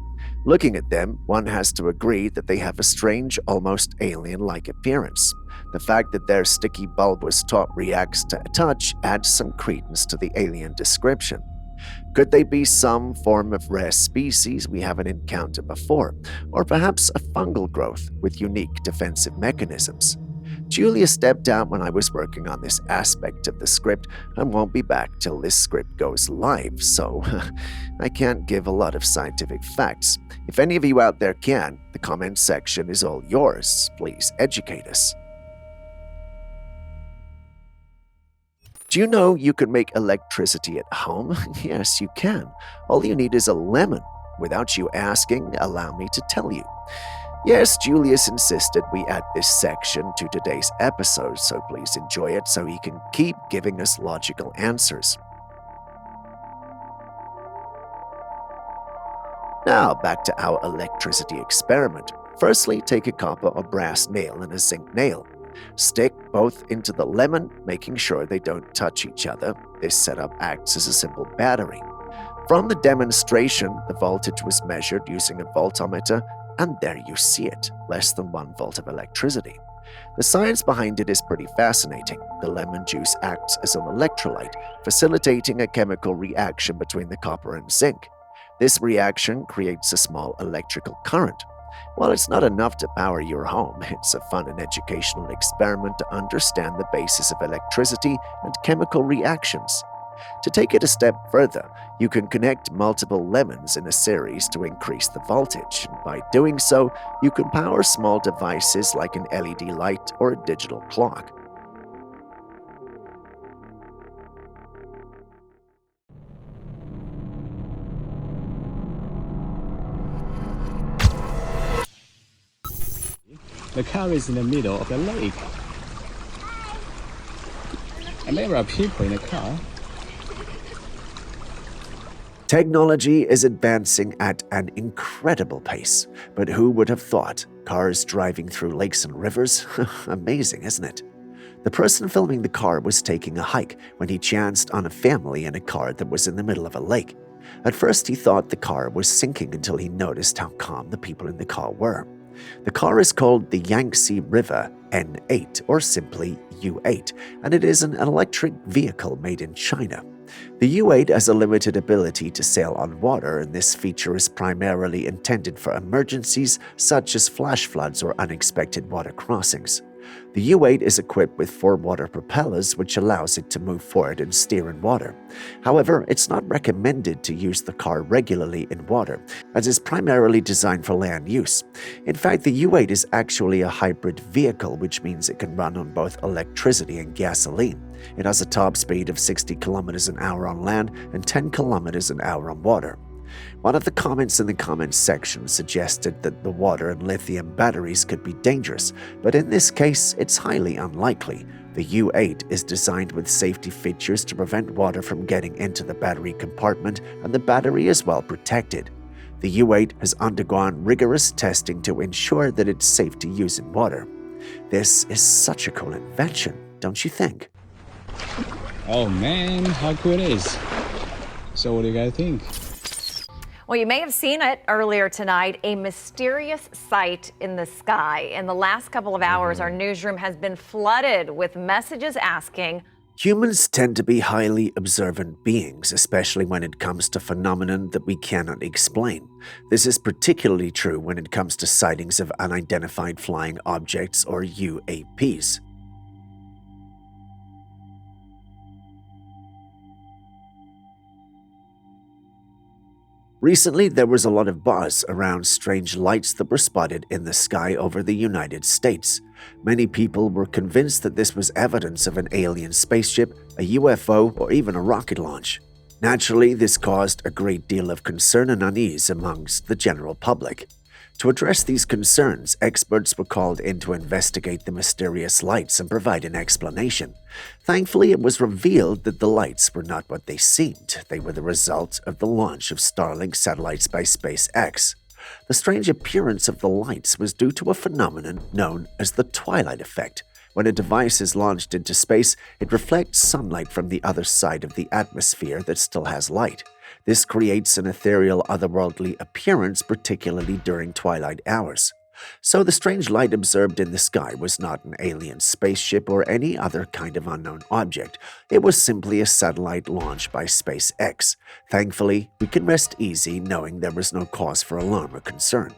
Looking at them, one has to agree that they have a strange, almost alien-like appearance. The fact that their sticky bulbous top reacts to touch adds some credence to the alien description. Could they be some form of rare species we haven't encountered before, or perhaps a fungal growth with unique defensive mechanisms? Julia stepped out when I was working on this aspect of the script and won't be back till this script goes live, so I can't give a lot of scientific facts. If any of you out there can, the comment section is all yours. Please educate us. Do you know you can make electricity at home? Yes, you can. All you need is a lemon. Without you asking, allow me to tell you. Yes, Julius insisted we add this section to today's episode, so please enjoy it so he can keep giving us logical answers. Now, back to our electricity experiment. Firstly, take a copper or brass nail and a zinc nail. Stick both into the lemon, making sure they don't touch each other. This setup acts as a simple battery. From the demonstration, the voltage was measured using a voltmeter, and there you see it, less than 1 volt of electricity. The science behind it is pretty fascinating. The lemon juice acts as an electrolyte, facilitating a chemical reaction between the copper and zinc. This reaction creates a small electrical current. While it's not enough to power your home, it's a fun and educational experiment to understand the basis of electricity and chemical reactions. To take it a step further, you can connect multiple lemons in a series to increase the voltage, and by doing so, you can power small devices like an LED light or a digital clock. The car is in the middle of the lake. And there are people in the car. Technology is advancing at an incredible pace, but who would have thought? Cars driving through lakes and rivers? Amazing, isn't it? The person filming the car was taking a hike when he chanced on a family in a car that was in the middle of a lake. At first, he thought the car was sinking until he noticed how calm the people in the car were. The car is called the Yangtze River N8, or simply U8, and it is an electric vehicle made in China. The U8 has a limited ability to sail on water, and this feature is primarily intended for emergencies such as flash floods or unexpected water crossings. The U8 is equipped with 4 water propellers, which allows it to move forward and steer in water. However, it's not recommended to use the car regularly in water, as it's primarily designed for land use. In fact, the U8 is actually a hybrid vehicle, which means it can run on both electricity and gasoline. It has a top speed of 60 kilometers an hour on land and 10 kilometers an hour on water. One of the comments in the comments section suggested that the water and lithium batteries could be dangerous, but in this case, it's highly unlikely. The U8 is designed with safety features to prevent water from getting into the battery compartment, and the battery is well protected. The U8 has undergone rigorous testing to ensure that it's safe to use in water. This is such a cool invention, don't you think? Oh man, how cool it is. So what do you guys think? Well, you may have seen it earlier tonight, a mysterious sight in the sky. In the last couple of hours, our newsroom has been flooded with messages asking, Humans tend to be highly observant beings, especially when it comes to phenomena that we cannot explain. This is particularly true when it comes to sightings of unidentified flying objects or UAPs. Recently, there was a lot of buzz around strange lights that were spotted in the sky over the United States. Many people were convinced that this was evidence of an alien spaceship, a UFO, or even a rocket launch. Naturally, this caused a great deal of concern and unease amongst the general public. To address these concerns, experts were called in to investigate the mysterious lights and provide an explanation. Thankfully, it was revealed that the lights were not what they seemed. They were the result of the launch of Starlink satellites by SpaceX. The strange appearance of the lights was due to a phenomenon known as the twilight effect. When a device is launched into space, it reflects sunlight from the other side of the atmosphere that still has light. This creates an ethereal, otherworldly appearance, particularly during twilight hours. So the strange light observed in the sky was not an alien spaceship or any other kind of unknown object. It was simply a satellite launched by SpaceX. Thankfully, we can rest easy knowing there was no cause for alarm or concern.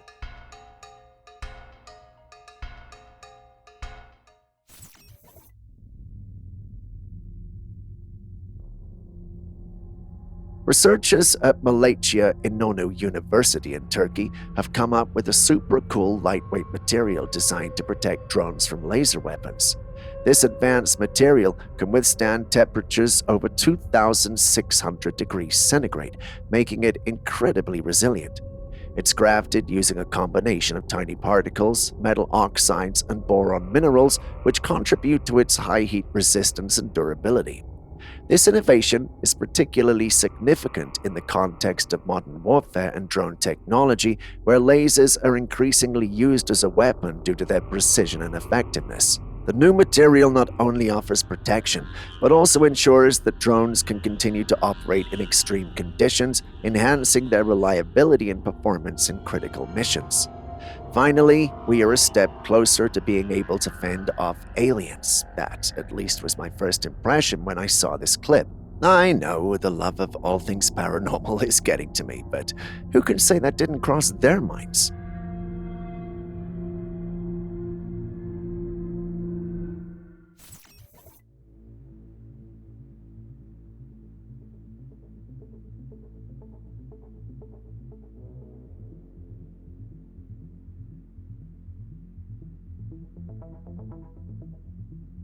Researchers at Malaysia İnönü University in Turkey have come up with a super cool lightweight material designed to protect drones from laser weapons. This advanced material can withstand temperatures over 2,600 degrees centigrade, making it incredibly resilient. It's crafted using a combination of tiny particles, metal oxides, and boron minerals, which contribute to its high heat resistance and durability. This innovation is particularly significant in the context of modern warfare and drone technology, where lasers are increasingly used as a weapon due to their precision and effectiveness. The new material not only offers protection, but also ensures that drones can continue to operate in extreme conditions, enhancing their reliability and performance in critical missions. Finally, we are a step closer to being able to fend off aliens. That, at least, was my first impression when I saw this clip. I know the love of all things paranormal is getting to me, but who can say that didn't cross their minds?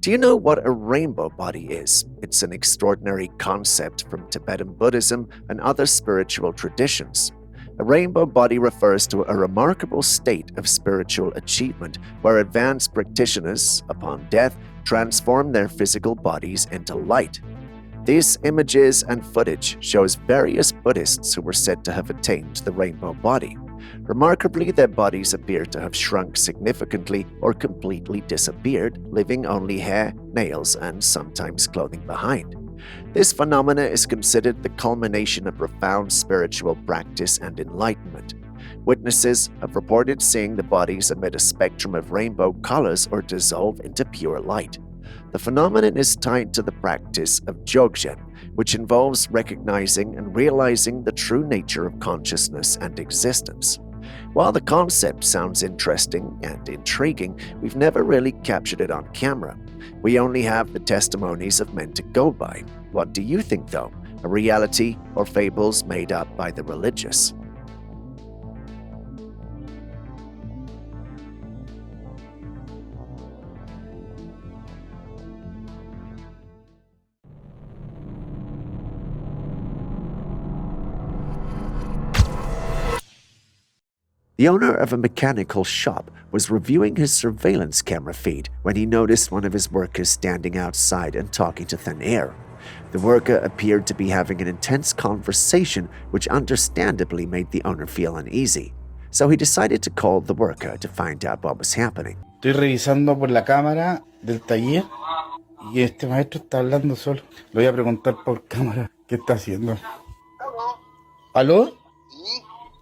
Do you know what a rainbow body is? It's an extraordinary concept from Tibetan Buddhism and other spiritual traditions. A rainbow body refers to a remarkable state of spiritual achievement where advanced practitioners, upon death, transform their physical bodies into light. These images and footage shows various Buddhists who were said to have attained the rainbow body. Remarkably, their bodies appear to have shrunk significantly or completely disappeared, leaving only hair, nails, and sometimes clothing behind. This phenomena is considered the culmination of profound spiritual practice and enlightenment. Witnesses have reported seeing the bodies emit a spectrum of rainbow colors or dissolve into pure light. The phenomenon is tied to the practice of Dzogchen, which involves recognizing and realizing the true nature of consciousness and existence. While the concept sounds interesting and intriguing, we've never really captured it on camera. We only have the testimonies of men to go by. What do you think, though? A reality or fables made up by the religious? The owner of a mechanical shop was reviewing his surveillance camera feed when he noticed one of his workers standing outside and talking to thin air. The worker appeared to be having an intense conversation, which understandably made the owner feel uneasy. So he decided to call the worker to find out what was happening. Estoy revisando por la cámara del taller y este maestro está hablando solo. Le voy a preguntar por cámara qué está haciendo. ¿Aló?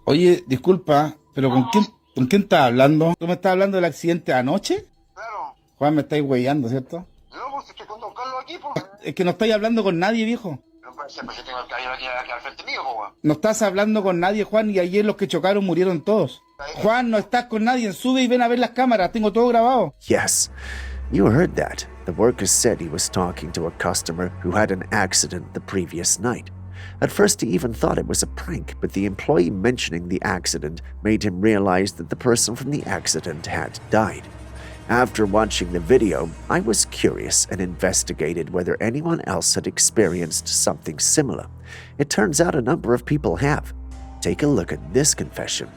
Oye, disculpa, pero ¿con quién estás hablando? ¿Tú me estás hablando del accidente de anoche? Claro. Juan, me estáis huellando, ¿cierto? No, pues estoy con Don Carlos aquí, pues. Es que no estáis hablando con nadie, viejo. No puede ser, pues yo tengo el caballero aquí al frente mío, pues. No estás hablando con nadie, Juan, y ayer los que chocaron murieron todos. Juan, no estás con nadie, sube y ven a ver las cámaras, tengo todo grabado. Yes, you heard that. The worker said he was talking to a customer who had an accident the previous night. At first, he even thought it was a prank, but the employee mentioning the accident made him realize that the person from the accident had died. After watching the video, I was curious and investigated whether anyone else had experienced something similar. It turns out a number of people have. Take a look at this confession.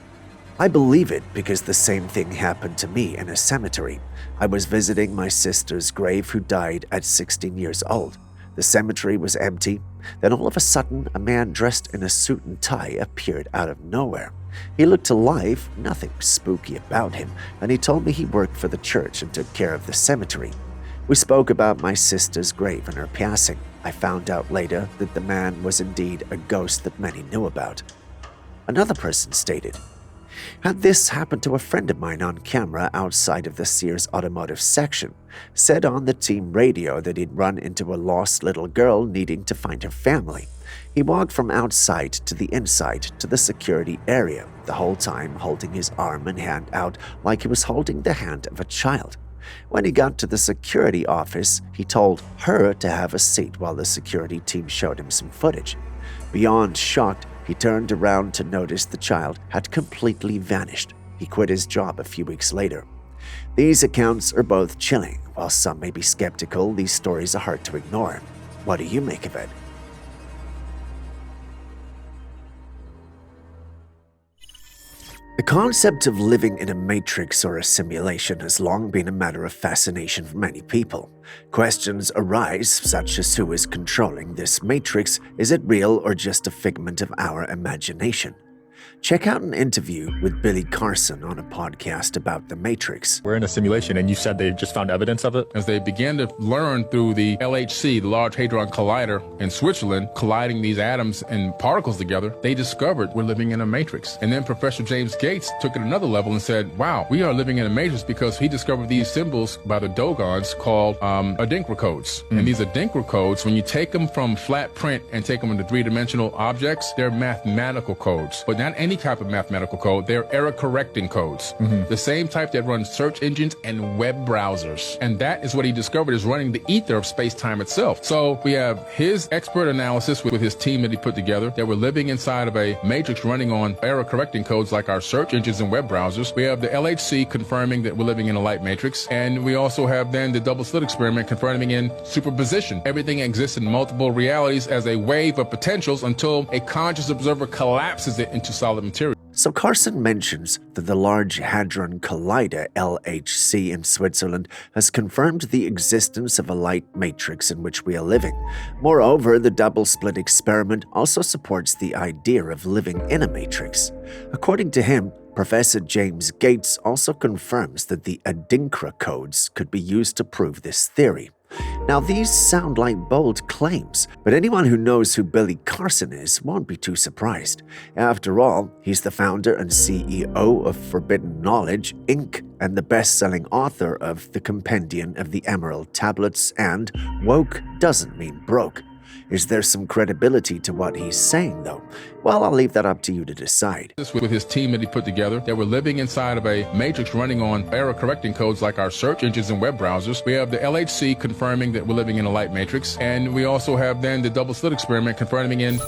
I believe it because the same thing happened to me in a cemetery. I was visiting my sister's grave who died at 16 years old. The cemetery was empty. Then all of a sudden, a man dressed in a suit and tie appeared out of nowhere. He looked alive, nothing spooky about him, and he told me he worked for the church and took care of the cemetery. We spoke about my sister's grave and her passing. I found out later that the man was indeed a ghost that many knew about. Another person stated, had this happened to a friend of mine on camera outside of the Sears automotive section. Said on the team radio that he'd run into a lost little girl needing to find her family. He walked from outside to the inside to the security area, the whole time holding his arm and hand out like he was holding the hand of a child. When he got to the security office, he told her to have a seat while the security team showed him some footage. Beyond shocked, he turned around to notice the child had completely vanished. He quit his job a few weeks later. These accounts are both chilling. While some may be skeptical, these stories are hard to ignore. What do you make of it? The concept of living in a matrix or a simulation has long been a matter of fascination for many people. Questions arise, such as who is controlling this matrix? Is it real or just a figment of our imagination? Check out an interview with Billy Carson on a podcast about the Matrix. We're in a simulation, and you said they just found evidence of it? As they began to learn through the LHC, the Large Hadron Collider in Switzerland, colliding these atoms and particles together, they discovered we're living in a matrix. And then Professor James Gates took it another level and said, wow, we are living in a matrix because he discovered these symbols by the Dogons called Adinkra codes. And these Adinkra codes, when you take them from flat print and take them into three-dimensional objects, they're mathematical codes. But not any type of mathematical code, they're error-correcting codes. The same type that runs search engines and web browsers. And that is what he discovered is running the ether of space-time itself. So we have his expert analysis with his team that he put together, that we're living inside of a matrix running on error-correcting codes like our search engines and web browsers. We have the LHC confirming that we're living in a light matrix. And we also have then the double slit experiment confirming in superposition. Everything exists in multiple realities as a wave of potentials until a conscious observer collapses it into solid material. So Carson mentions that the Large Hadron Collider, LHC, in Switzerland has confirmed the existence of a light matrix in which we are living. Moreover, the double-split experiment also supports the idea of living in a matrix. According to him, Professor James Gates also confirms that the Adinkra codes could be used to prove this theory. Now, these sound like bold claims, but anyone who knows who Billy Carson is won't be too surprised. After all, he's the founder and CEO of Forbidden Knowledge, Inc., and the best-selling author of The Compendium of the Emerald Tablets and Woke Doesn't Mean Broke. Is there some credibility to what he's saying, though? Well, I'll leave that up to you to decide. With his team that he put together, that we're living inside of a matrix running on error-correcting codes like our search engines and web browsers. We have the LHC confirming that we're living in a light matrix. And we also have then the double slit experiment confirming in...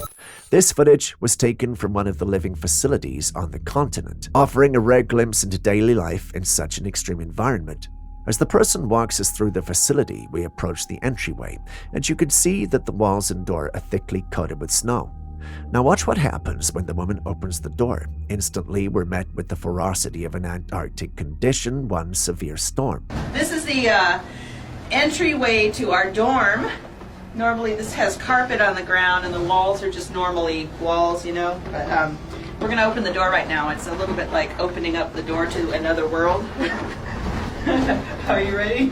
This footage was taken from one of the living facilities on the continent, offering a rare glimpse into daily life in such an extreme environment. As the person walks us through the facility, we approach the entryway, and you could see that the walls and door are thickly coated with snow. Now watch what happens when the woman opens the door. Instantly, we're met with the ferocity of an Antarctic condition, one severe storm. This is the entryway to our dorm. Normally this has carpet on the ground and the walls are just normally walls, you know, but we're going to open the door right now. It's a little bit like opening up the door to another world. Are you ready?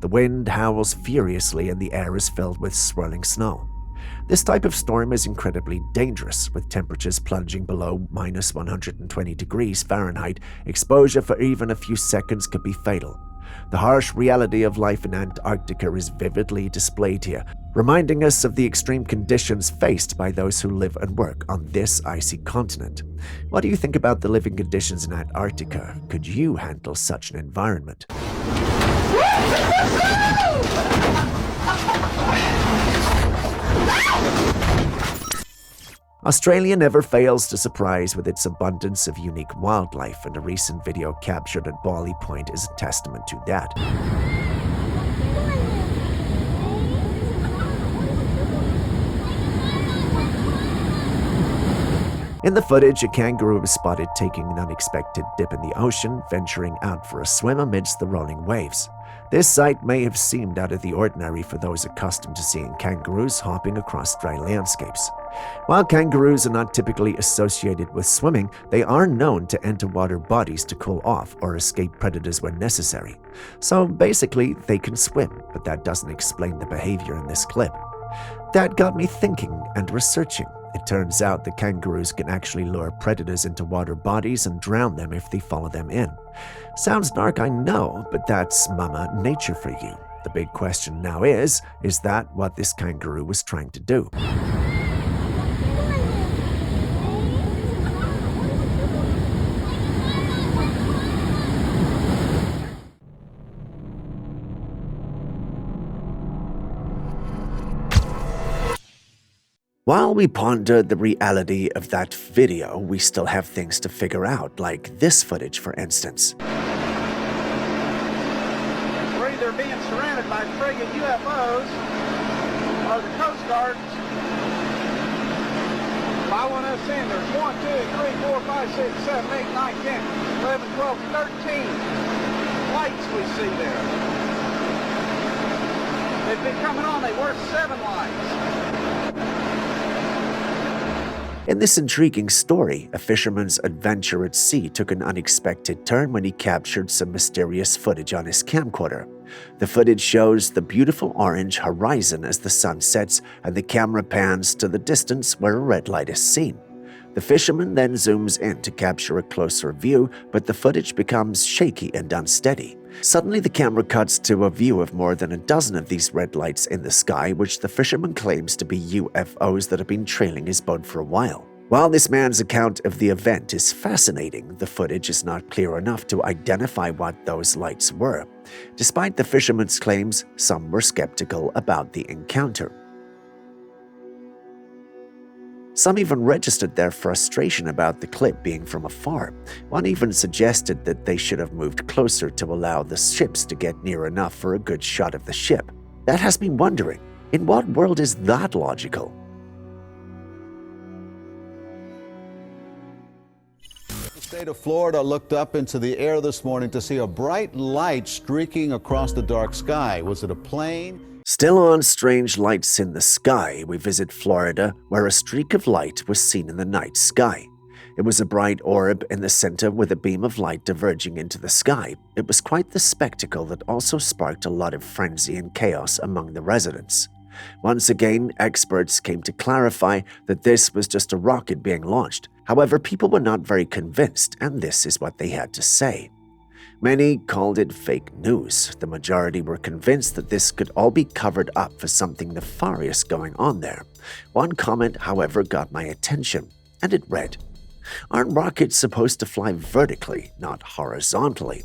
The wind howls furiously and the air is filled with swirling snow. This type of storm is incredibly dangerous, with temperatures plunging below minus 120 degrees Fahrenheit. Exposure for even a few seconds could be fatal. The harsh reality of life in Antarctica is vividly displayed here, reminding us of the extreme conditions faced by those who live and work on this icy continent. What do you think about the living conditions in Antarctica? Could you handle such an environment? Australia never fails to surprise with its abundance of unique wildlife, and a recent video captured at Bali Point is a testament to that. In the footage, a kangaroo was spotted taking an unexpected dip in the ocean, venturing out for a swim amidst the rolling waves. This sight may have seemed out of the ordinary for those accustomed to seeing kangaroos hopping across dry landscapes. While kangaroos are not typically associated with swimming, they are known to enter water bodies to cool off or escape predators when necessary. So basically, they can swim, but that doesn't explain the behavior in this clip. That got me thinking and researching. It turns out that kangaroos can actually lure predators into water bodies and drown them if they follow them in. Sounds dark, I know, but that's Mama Nature for you. The big question now is that what this kangaroo was trying to do? While we ponder the reality of that video, we still have things to figure out, like this footage, for instance. We're either being surrounded by friggin' UFOs or the Coast Guard's following us in. There's 1, 2, 3, 4, 5, 6, 7, 8, 9, 10, 11, 12, 13 lights we see there. They've been coming on. They were 7 lights. In this intriguing story, a fisherman's adventure at sea took an unexpected turn when he captured some mysterious footage on his camcorder. The footage shows the beautiful orange horizon as the sun sets, and the camera pans to the distance where a red light is seen. The fisherman then zooms in to capture a closer view, but the footage becomes shaky and unsteady. Suddenly, the camera cuts to a view of more than a dozen of these red lights in the sky, which the fisherman claims to be UFOs that have been trailing his boat for a while. While this man's account of the event is fascinating, the footage is not clear enough to identify what those lights were. Despite the fisherman's claims, some were skeptical about the encounter. Some even registered their frustration about the clip being from afar. One even suggested that they should have moved closer to allow the ships to get near enough for a good shot of the ship. That has me wondering, in what world is that logical? The state of Florida looked up into the air this morning to see a bright light streaking across the dark sky. Was it a plane? Still on strange lights in the sky, we visit Florida, where a streak of light was seen in the night sky. It was a bright orb in the center with a beam of light diverging into the sky. It was quite the spectacle that also sparked a lot of frenzy and chaos among the residents. Once again, experts came to clarify that this was just a rocket being launched. However, people were not very convinced, and this is what they had to say. Many called it fake news. The majority were convinced that this could all be covered up for something nefarious going on there. One comment, however, got my attention, and it read, "Aren't rockets supposed to fly vertically, not horizontally?"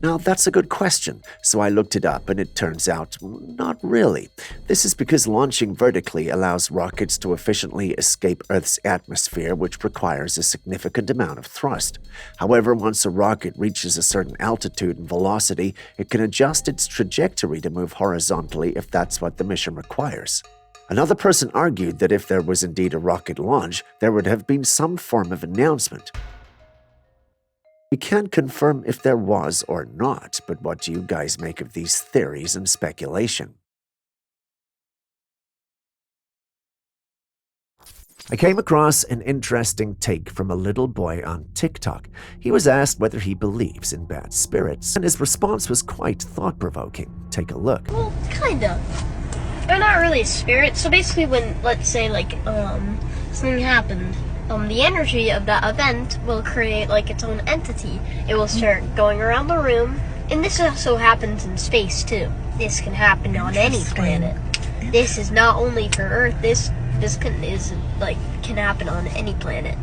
Now, that's a good question, so I looked it up, and it turns out, not really. This is because launching vertically allows rockets to efficiently escape Earth's atmosphere, which requires a significant amount of thrust. However, once a rocket reaches a certain altitude and velocity, it can adjust its trajectory to move horizontally if that's what the mission requires. Another person argued that if there was indeed a rocket launch, there would have been some form of announcement. We can't confirm if there was or not, but what do you guys make of these theories and speculation? I came across an interesting take from a little boy on TikTok. He was asked whether he believes in bad spirits, and his response was quite thought-provoking. Take a look. Well, kind of. They're not really spirits. So basically when, let's say, like, something happened, the energy of that event will create like its own entity. It will start going around the room, and this also happens in space too. This can happen on any planet. This is not only for Earth. This can happen on any planet.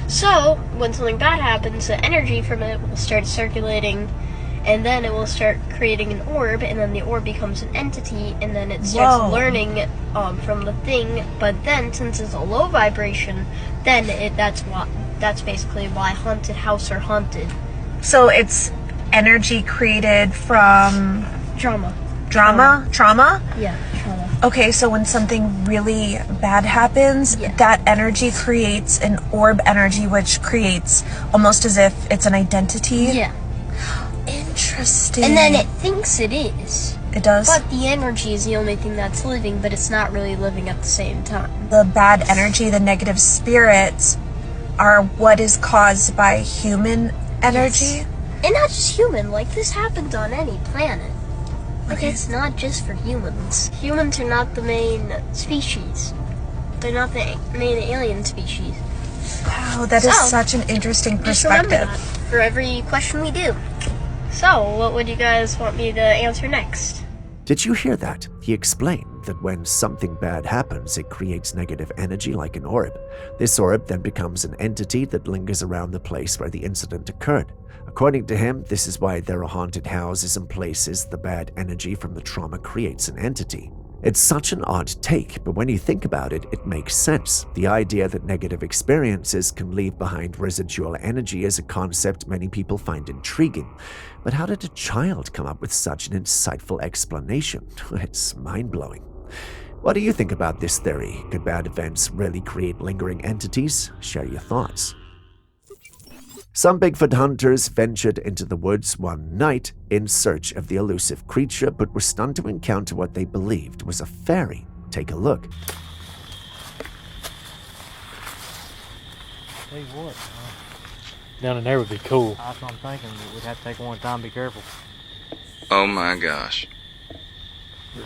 So when something bad happens, the energy from it will start circulating, and then it will start creating an orb, and then the orb becomes an entity, and then it starts learning from the thing. But then, since it's a low vibration, then that's basically why haunted house are haunted. So it's energy created from trauma. Trauma? Yeah, trauma. Okay, so when something really bad happens, that energy creates an orb energy, which creates almost as if it's an identity. Yeah. Interesting. And then it thinks it is. It does? But the energy is the only thing that's living, but it's not really living at the same time. The bad energy, the negative spirits, are what is caused by human energy? Yes. And not just human, like this happens on any planet. Like it's not just for humans. Humans are not the main species. They're not the main alien species. Wow, that is such an interesting perspective. Just remember that for every question we do. So, what would you guys want me to answer next? Did you hear that? He explained that when something bad happens, it creates negative energy like an orb. This orb then becomes an entity that lingers around the place where the incident occurred. According to him, this is why there are haunted houses and places the bad energy from the trauma creates an entity. It's such an odd take, but when you think about it, it makes sense. The idea that negative experiences can leave behind residual energy is a concept many people find intriguing. But how did a child come up with such an insightful explanation? It's mind-blowing. What do you think about this theory? Could bad events really create lingering entities? Share your thoughts. Some Bigfoot hunters ventured into the woods one night in search of the elusive creature, but were stunned to encounter what they believed was a fairy. Take a look. Tell you what, down in there would be cool. That's what I'm thinking. We'd have to take one time, be careful. Oh my gosh. Of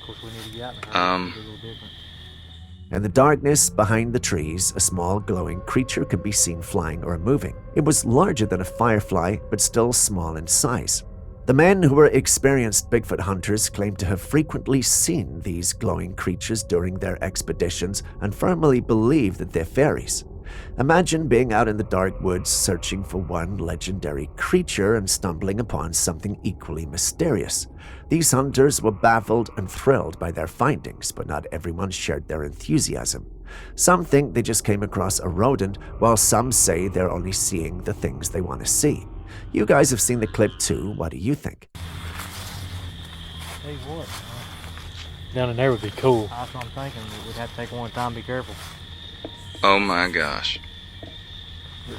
course, we need to get out in the house. It's a little different. In the darkness behind the trees, a small glowing creature could be seen flying or moving. It was larger than a firefly, but still small in size. The men who were experienced Bigfoot hunters claimed to have frequently seen these glowing creatures during their expeditions and firmly believe that they're fairies. Imagine being out in the dark woods searching for one legendary creature and stumbling upon something equally mysterious. These hunters were baffled and thrilled by their findings, but not everyone shared their enthusiasm. Some think they just came across a rodent, while some say they're only seeing the things they want to see. You guys have seen the clip too. What do you think? Tell you what, down in there would be cool. That's what I'm thinking. We'd have to take one time, be careful. Oh my gosh. Of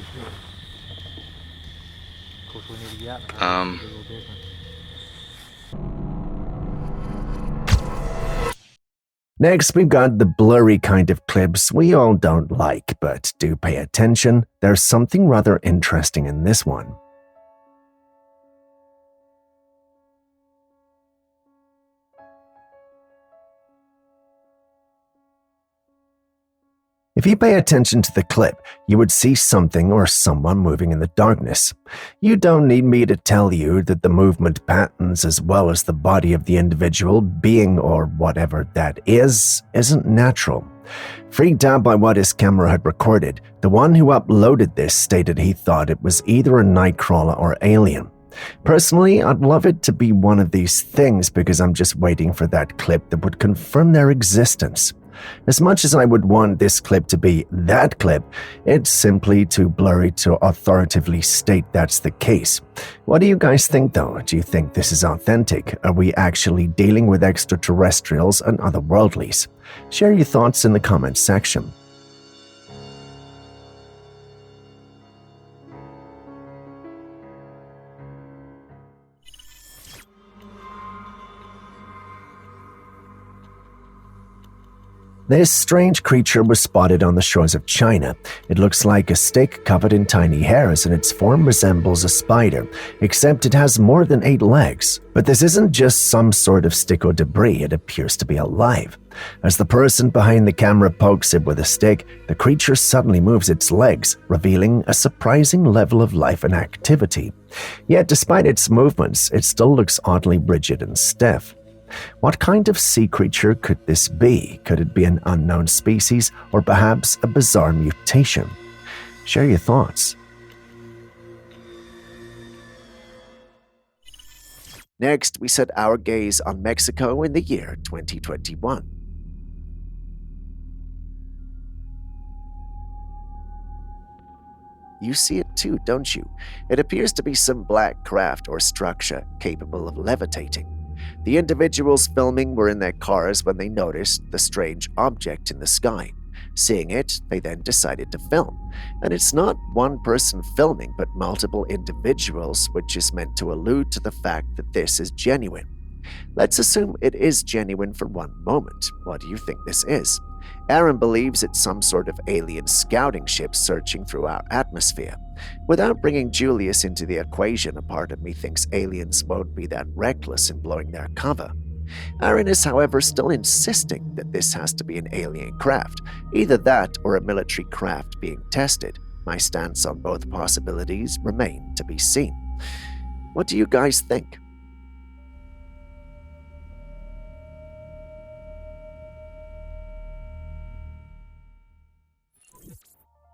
course, we need to get out in the house. It's a little different. Next, we've got the blurry kind of clips we all don't like, but do pay attention. There's something rather interesting in this one. If you pay attention to the clip, you would see something or someone moving in the darkness. You don't need me to tell you that the movement patterns as well as the body of the individual being or whatever that isn't natural. Freaked out by what his camera had recorded, the one who uploaded this stated he thought it was either a nightcrawler or alien. Personally, I'd love it to be one of these things because I'm just waiting for that clip that would confirm their existence. As much as I would want this clip to be that clip, it's simply too blurry to authoritatively state that's the case. What do you guys think though? Do you think this is authentic? Are we actually dealing with extraterrestrials and otherworldlies? Share your thoughts in the comments section. This strange creature was spotted on the shores of China. It looks like a stick covered in tiny hairs, and its form resembles a spider, except it has more than 8 legs. But this isn't just some sort of stick or debris, it appears to be alive. As the person behind the camera pokes it with a stick, the creature suddenly moves its legs, revealing a surprising level of life and activity. Yet despite its movements, it still looks oddly rigid and stiff. What kind of sea creature could this be? Could it be an unknown species or perhaps a bizarre mutation? Share your thoughts. Next, we set our gaze on Mexico in the year 2021. You see it too, don't you? It appears to be some black craft or structure capable of levitating. The individuals filming were in their cars when they noticed the strange object in the sky. Seeing it, they then decided to film. And it's not one person filming, but multiple individuals, which is meant to allude to the fact that this is genuine. Let's assume it is genuine for one moment. What do you think this is? Aaron believes it's some sort of alien scouting ship searching through our atmosphere. Without bringing Julius into the equation, a part of me thinks aliens won't be that reckless in blowing their cover. Aaron is, however, still insisting that this has to be an alien craft, either that or a military craft being tested. My stance on both possibilities remain to be seen. What do you guys think?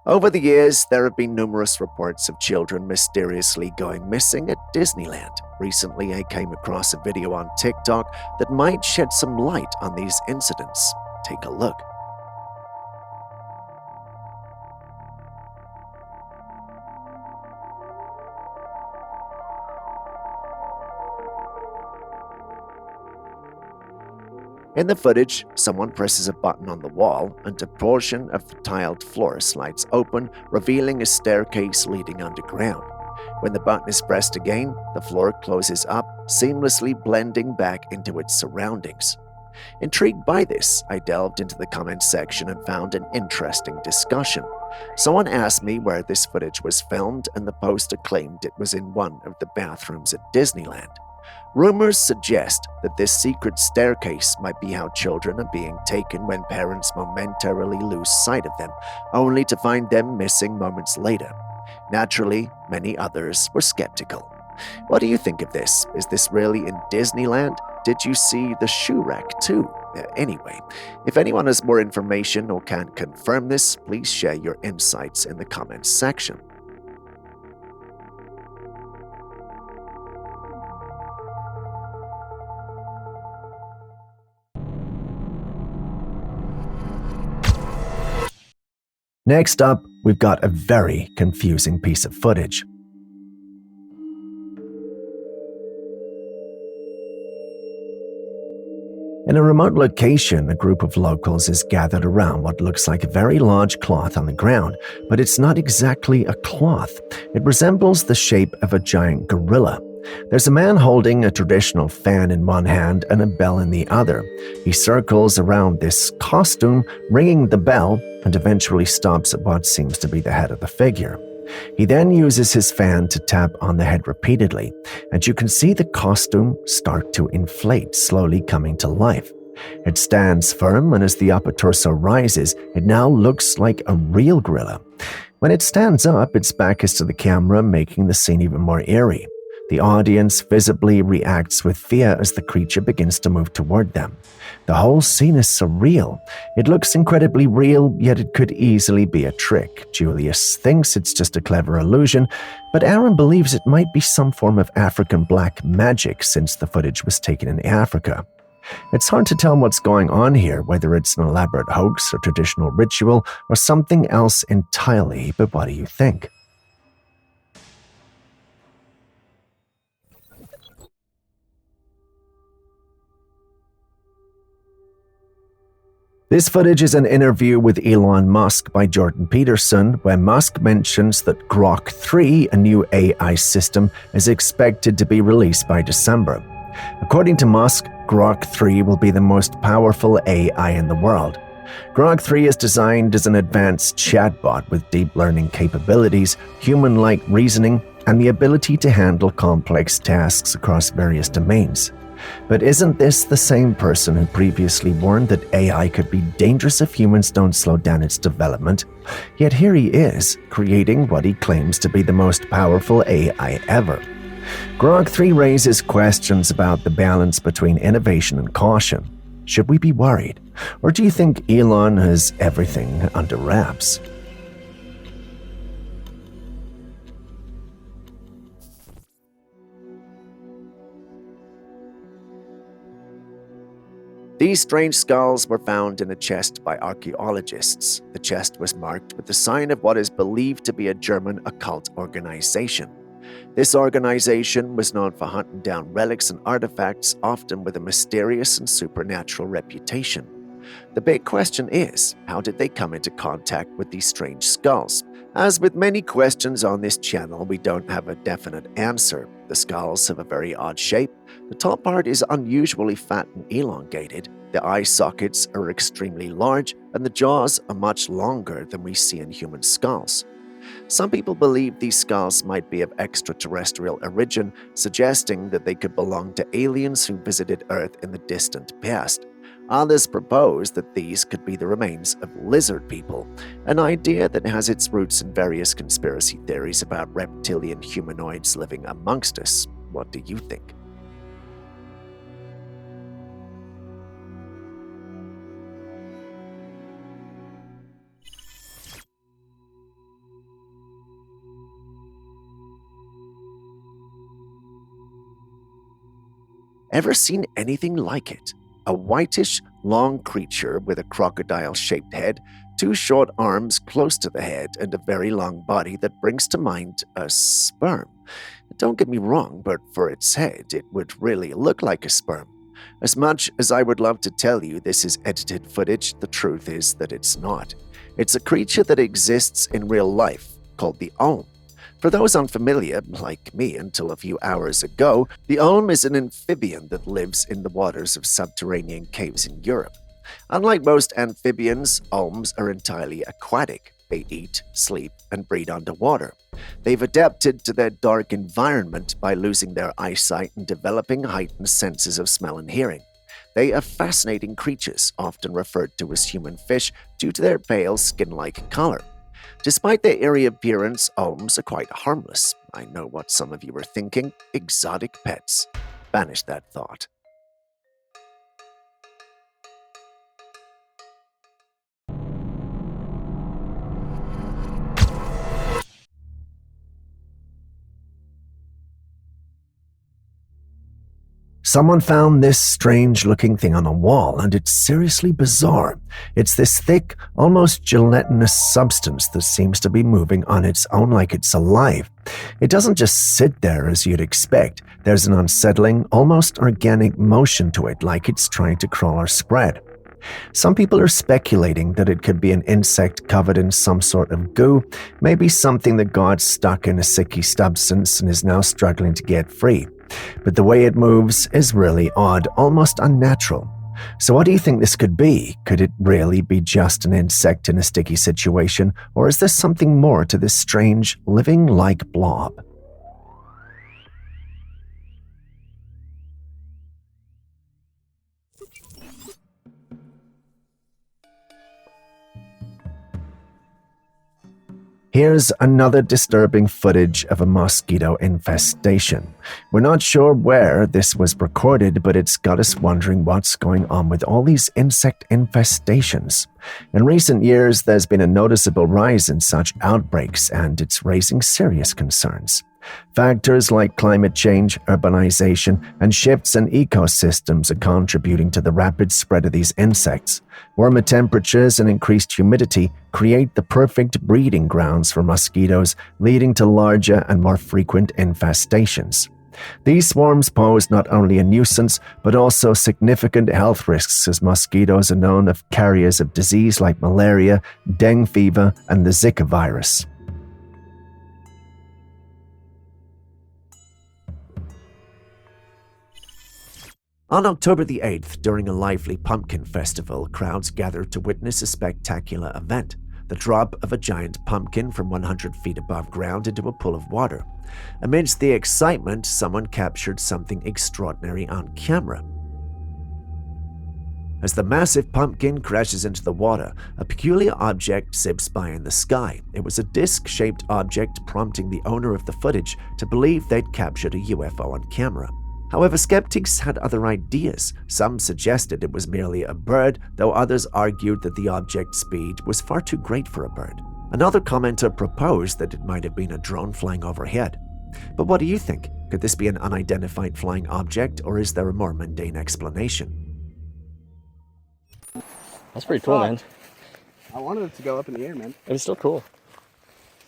Over the years, there have been numerous reports of children mysteriously going missing at Disneyland. Recently, I came across a video on TikTok that might shed some light on these incidents. Take a look. In the footage, someone presses a button on the wall and a portion of the tiled floor slides open, revealing a staircase leading underground. When the button is pressed again, the floor closes up, seamlessly blending back into its surroundings. Intrigued by this, I delved into the comments section and found an interesting discussion. Someone asked me where this footage was filmed, and the poster claimed it was in one of the bathrooms at Disneyland. Rumors suggest that this secret staircase might be how children are being taken when parents momentarily lose sight of them, only to find them missing moments later. Naturally, many others were skeptical. What do you think of this? Is this really in Disneyland? Did you see the shoe rack too? Anyway, if anyone has more information or can confirm this, please share your insights in the comments section. Next up, we've got a very confusing piece of footage. In a remote location, a group of locals is gathered around what looks like a very large cloth on the ground, but it's not exactly a cloth. It resembles the shape of a giant gorilla. There's a man holding a traditional fan in one hand and a bell in the other. He circles around this costume, ringing the bell, and eventually stops at what seems to be the head of the figure. He then uses his fan to tap on the head repeatedly, and you can see the costume start to inflate, slowly coming to life. It stands firm, and as the upper torso rises, it now looks like a real gorilla. When it stands up, its back is to the camera, making the scene even more eerie. The audience visibly reacts with fear as the creature begins to move toward them. The whole scene is surreal. It looks incredibly real, yet it could easily be a trick. Julius thinks it's just a clever illusion, but Aaron believes it might be some form of African black magic since the footage was taken in Africa. It's hard to tell what's going on here, whether it's an elaborate hoax or traditional ritual or something else entirely, but what do you think? This footage is an interview with Elon Musk by Jordan Peterson, where Musk mentions that Grok 3, a new AI system, is expected to be released by December. According to Musk, Grok 3 will be the most powerful AI in the world. Grok 3 is designed as an advanced chatbot with deep learning capabilities, human-like reasoning, and the ability to handle complex tasks across various domains. But isn't this the same person who previously warned that AI could be dangerous if humans don't slow down its development? Yet here he is, creating what he claims to be the most powerful AI ever. Grok 3 raises questions about the balance between innovation and caution. Should we be worried? Or do you think Elon has everything under wraps? These strange skulls were found in a chest by archaeologists. The chest was marked with the sign of what is believed to be a German occult organization. This organization was known for hunting down relics and artifacts, often with a mysterious and supernatural reputation. The big question is, how did they come into contact with these strange skulls? As with many questions on this channel, we don't have a definite answer. The skulls have a very odd shape. The top part is unusually fat and elongated. The eye sockets are extremely large, and the jaws are much longer than we see in human skulls. Some people believe these skulls might be of extraterrestrial origin, suggesting that they could belong to aliens who visited Earth in the distant past. Others propose that these could be the remains of lizard people, an idea that has its roots in various conspiracy theories about reptilian humanoids living amongst us. What do you think? ever seen anything like it. A whitish, long creature with a crocodile-shaped head, 2 short arms close to the head, and a very long body that brings to mind a sperm. Don't get me wrong, but for its head, it would really look like a sperm. As much as I would love to tell you this is edited footage, the truth is that it's not. It's a creature that exists in real life, called the Olm. For those unfamiliar, like me until a few hours ago, the Olm is an amphibian that lives in the waters of subterranean caves in Europe. Unlike most amphibians, Olms are entirely aquatic. They eat, sleep, and breed underwater. They've adapted to their dark environment by losing their eyesight and developing heightened senses of smell and hearing. They are fascinating creatures, often referred to as human fish due to their pale skin-like color. Despite their eerie appearance, Olms are quite harmless. I know what some of you are thinking: exotic pets. Banish that thought. Someone found this strange-looking thing on a wall, and it's seriously bizarre. It's this thick, almost gelatinous substance that seems to be moving on its own like it's alive. It doesn't just sit there as you'd expect. There's an unsettling, almost organic motion to it, like it's trying to crawl or spread. Some people are speculating that it could be an insect covered in some sort of goo, maybe something that got stuck in a sicky substance and is now struggling to get free. But the way it moves is really odd, almost unnatural. So what do you think this could be? Could it really be just an insect in a sticky situation, or is there something more to this strange, living-like blob? Here's another disturbing footage of a mosquito infestation. We're not sure where this was recorded, but it's got us wondering what's going on with all these insect infestations. In recent years, there's been a noticeable rise in such outbreaks, and it's raising serious concerns. Factors like climate change, urbanization, and shifts in ecosystems are contributing to the rapid spread of these insects. Warmer temperatures and increased humidity create the perfect breeding grounds for mosquitoes, leading to larger and more frequent infestations. These swarms pose not only a nuisance, but also significant health risks, as mosquitoes are known as carriers of disease like malaria, dengue fever, and the Zika virus. On October the 8th, during a lively pumpkin festival, crowds gathered to witness a spectacular event: the drop of a giant pumpkin from 100 feet above ground into a pool of water. Amidst the excitement, someone captured something extraordinary on camera. As the massive pumpkin crashes into the water, a peculiar object zips by in the sky. It was a disc-shaped object, prompting the owner of the footage to believe they'd captured a UFO on camera. However, skeptics had other ideas. Some suggested it was merely a bird, though others argued that the object's speed was far too great for a bird. Another commenter proposed that it might have been a drone flying overhead. But what do you think? Could this be an unidentified flying object, or is there a more mundane explanation? That's pretty cool, man. I wanted it to go up in the air, man. It was still cool.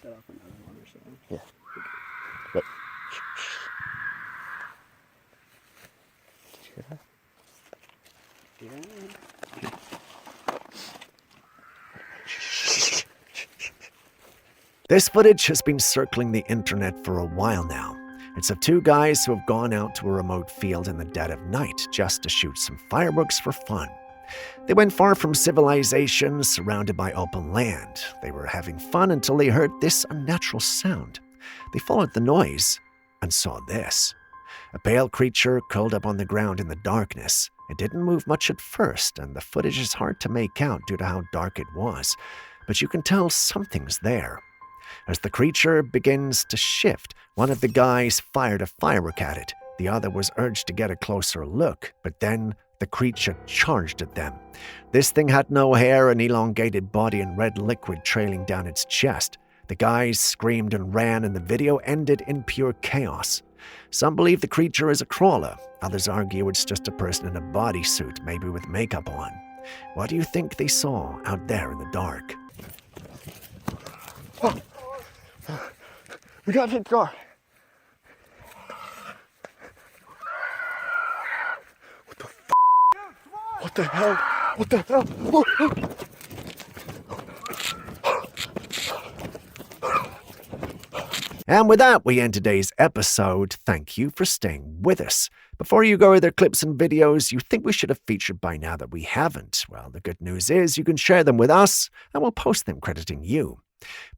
Set off another one or so. Yeah. But, did you hear that? Yeah. This footage has been circling the internet for a while now. It's of 2 guys who have gone out to a remote field in the dead of night just to shoot some fireworks for fun. They went far from civilization, surrounded by open land. They were having fun until they heard this unnatural sound. They followed the noise and saw this. A pale creature curled up on the ground in the darkness. It didn't move much at first, and the footage is hard to make out due to how dark it was, but you can tell something's there. As the creature begins to shift, one of the guys fired a firework at it. The other was urged to get a closer look, but then the creature charged at them. This thing had no hair, an elongated body, and red liquid trailing down its chest. The guys screamed and ran, and the video ended in pure chaos. Some believe the creature is a crawler. Others argue it's just a person in a bodysuit, maybe with makeup on. What do you think they saw out there in the dark? Oh. We gotta hit the car. What the f? What the hell? What the hell? Oh. And with that, we end today's episode. Thank you for staying with us. Before you go to their clips and videos you think we should have featured by now that we haven't, well, the good news is you can share them with us and we'll post them crediting you.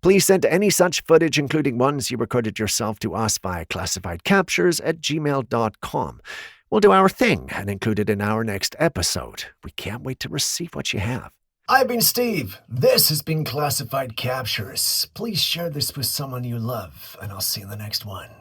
Please send any such footage, including ones you recorded yourself, to us via classifiedcaptures@gmail.com. We'll do our thing and include it in our next episode. We can't wait to receive what you have. I've been Steve. This has been Classified Captures. Please share this with someone you love, and I'll see you in the next one.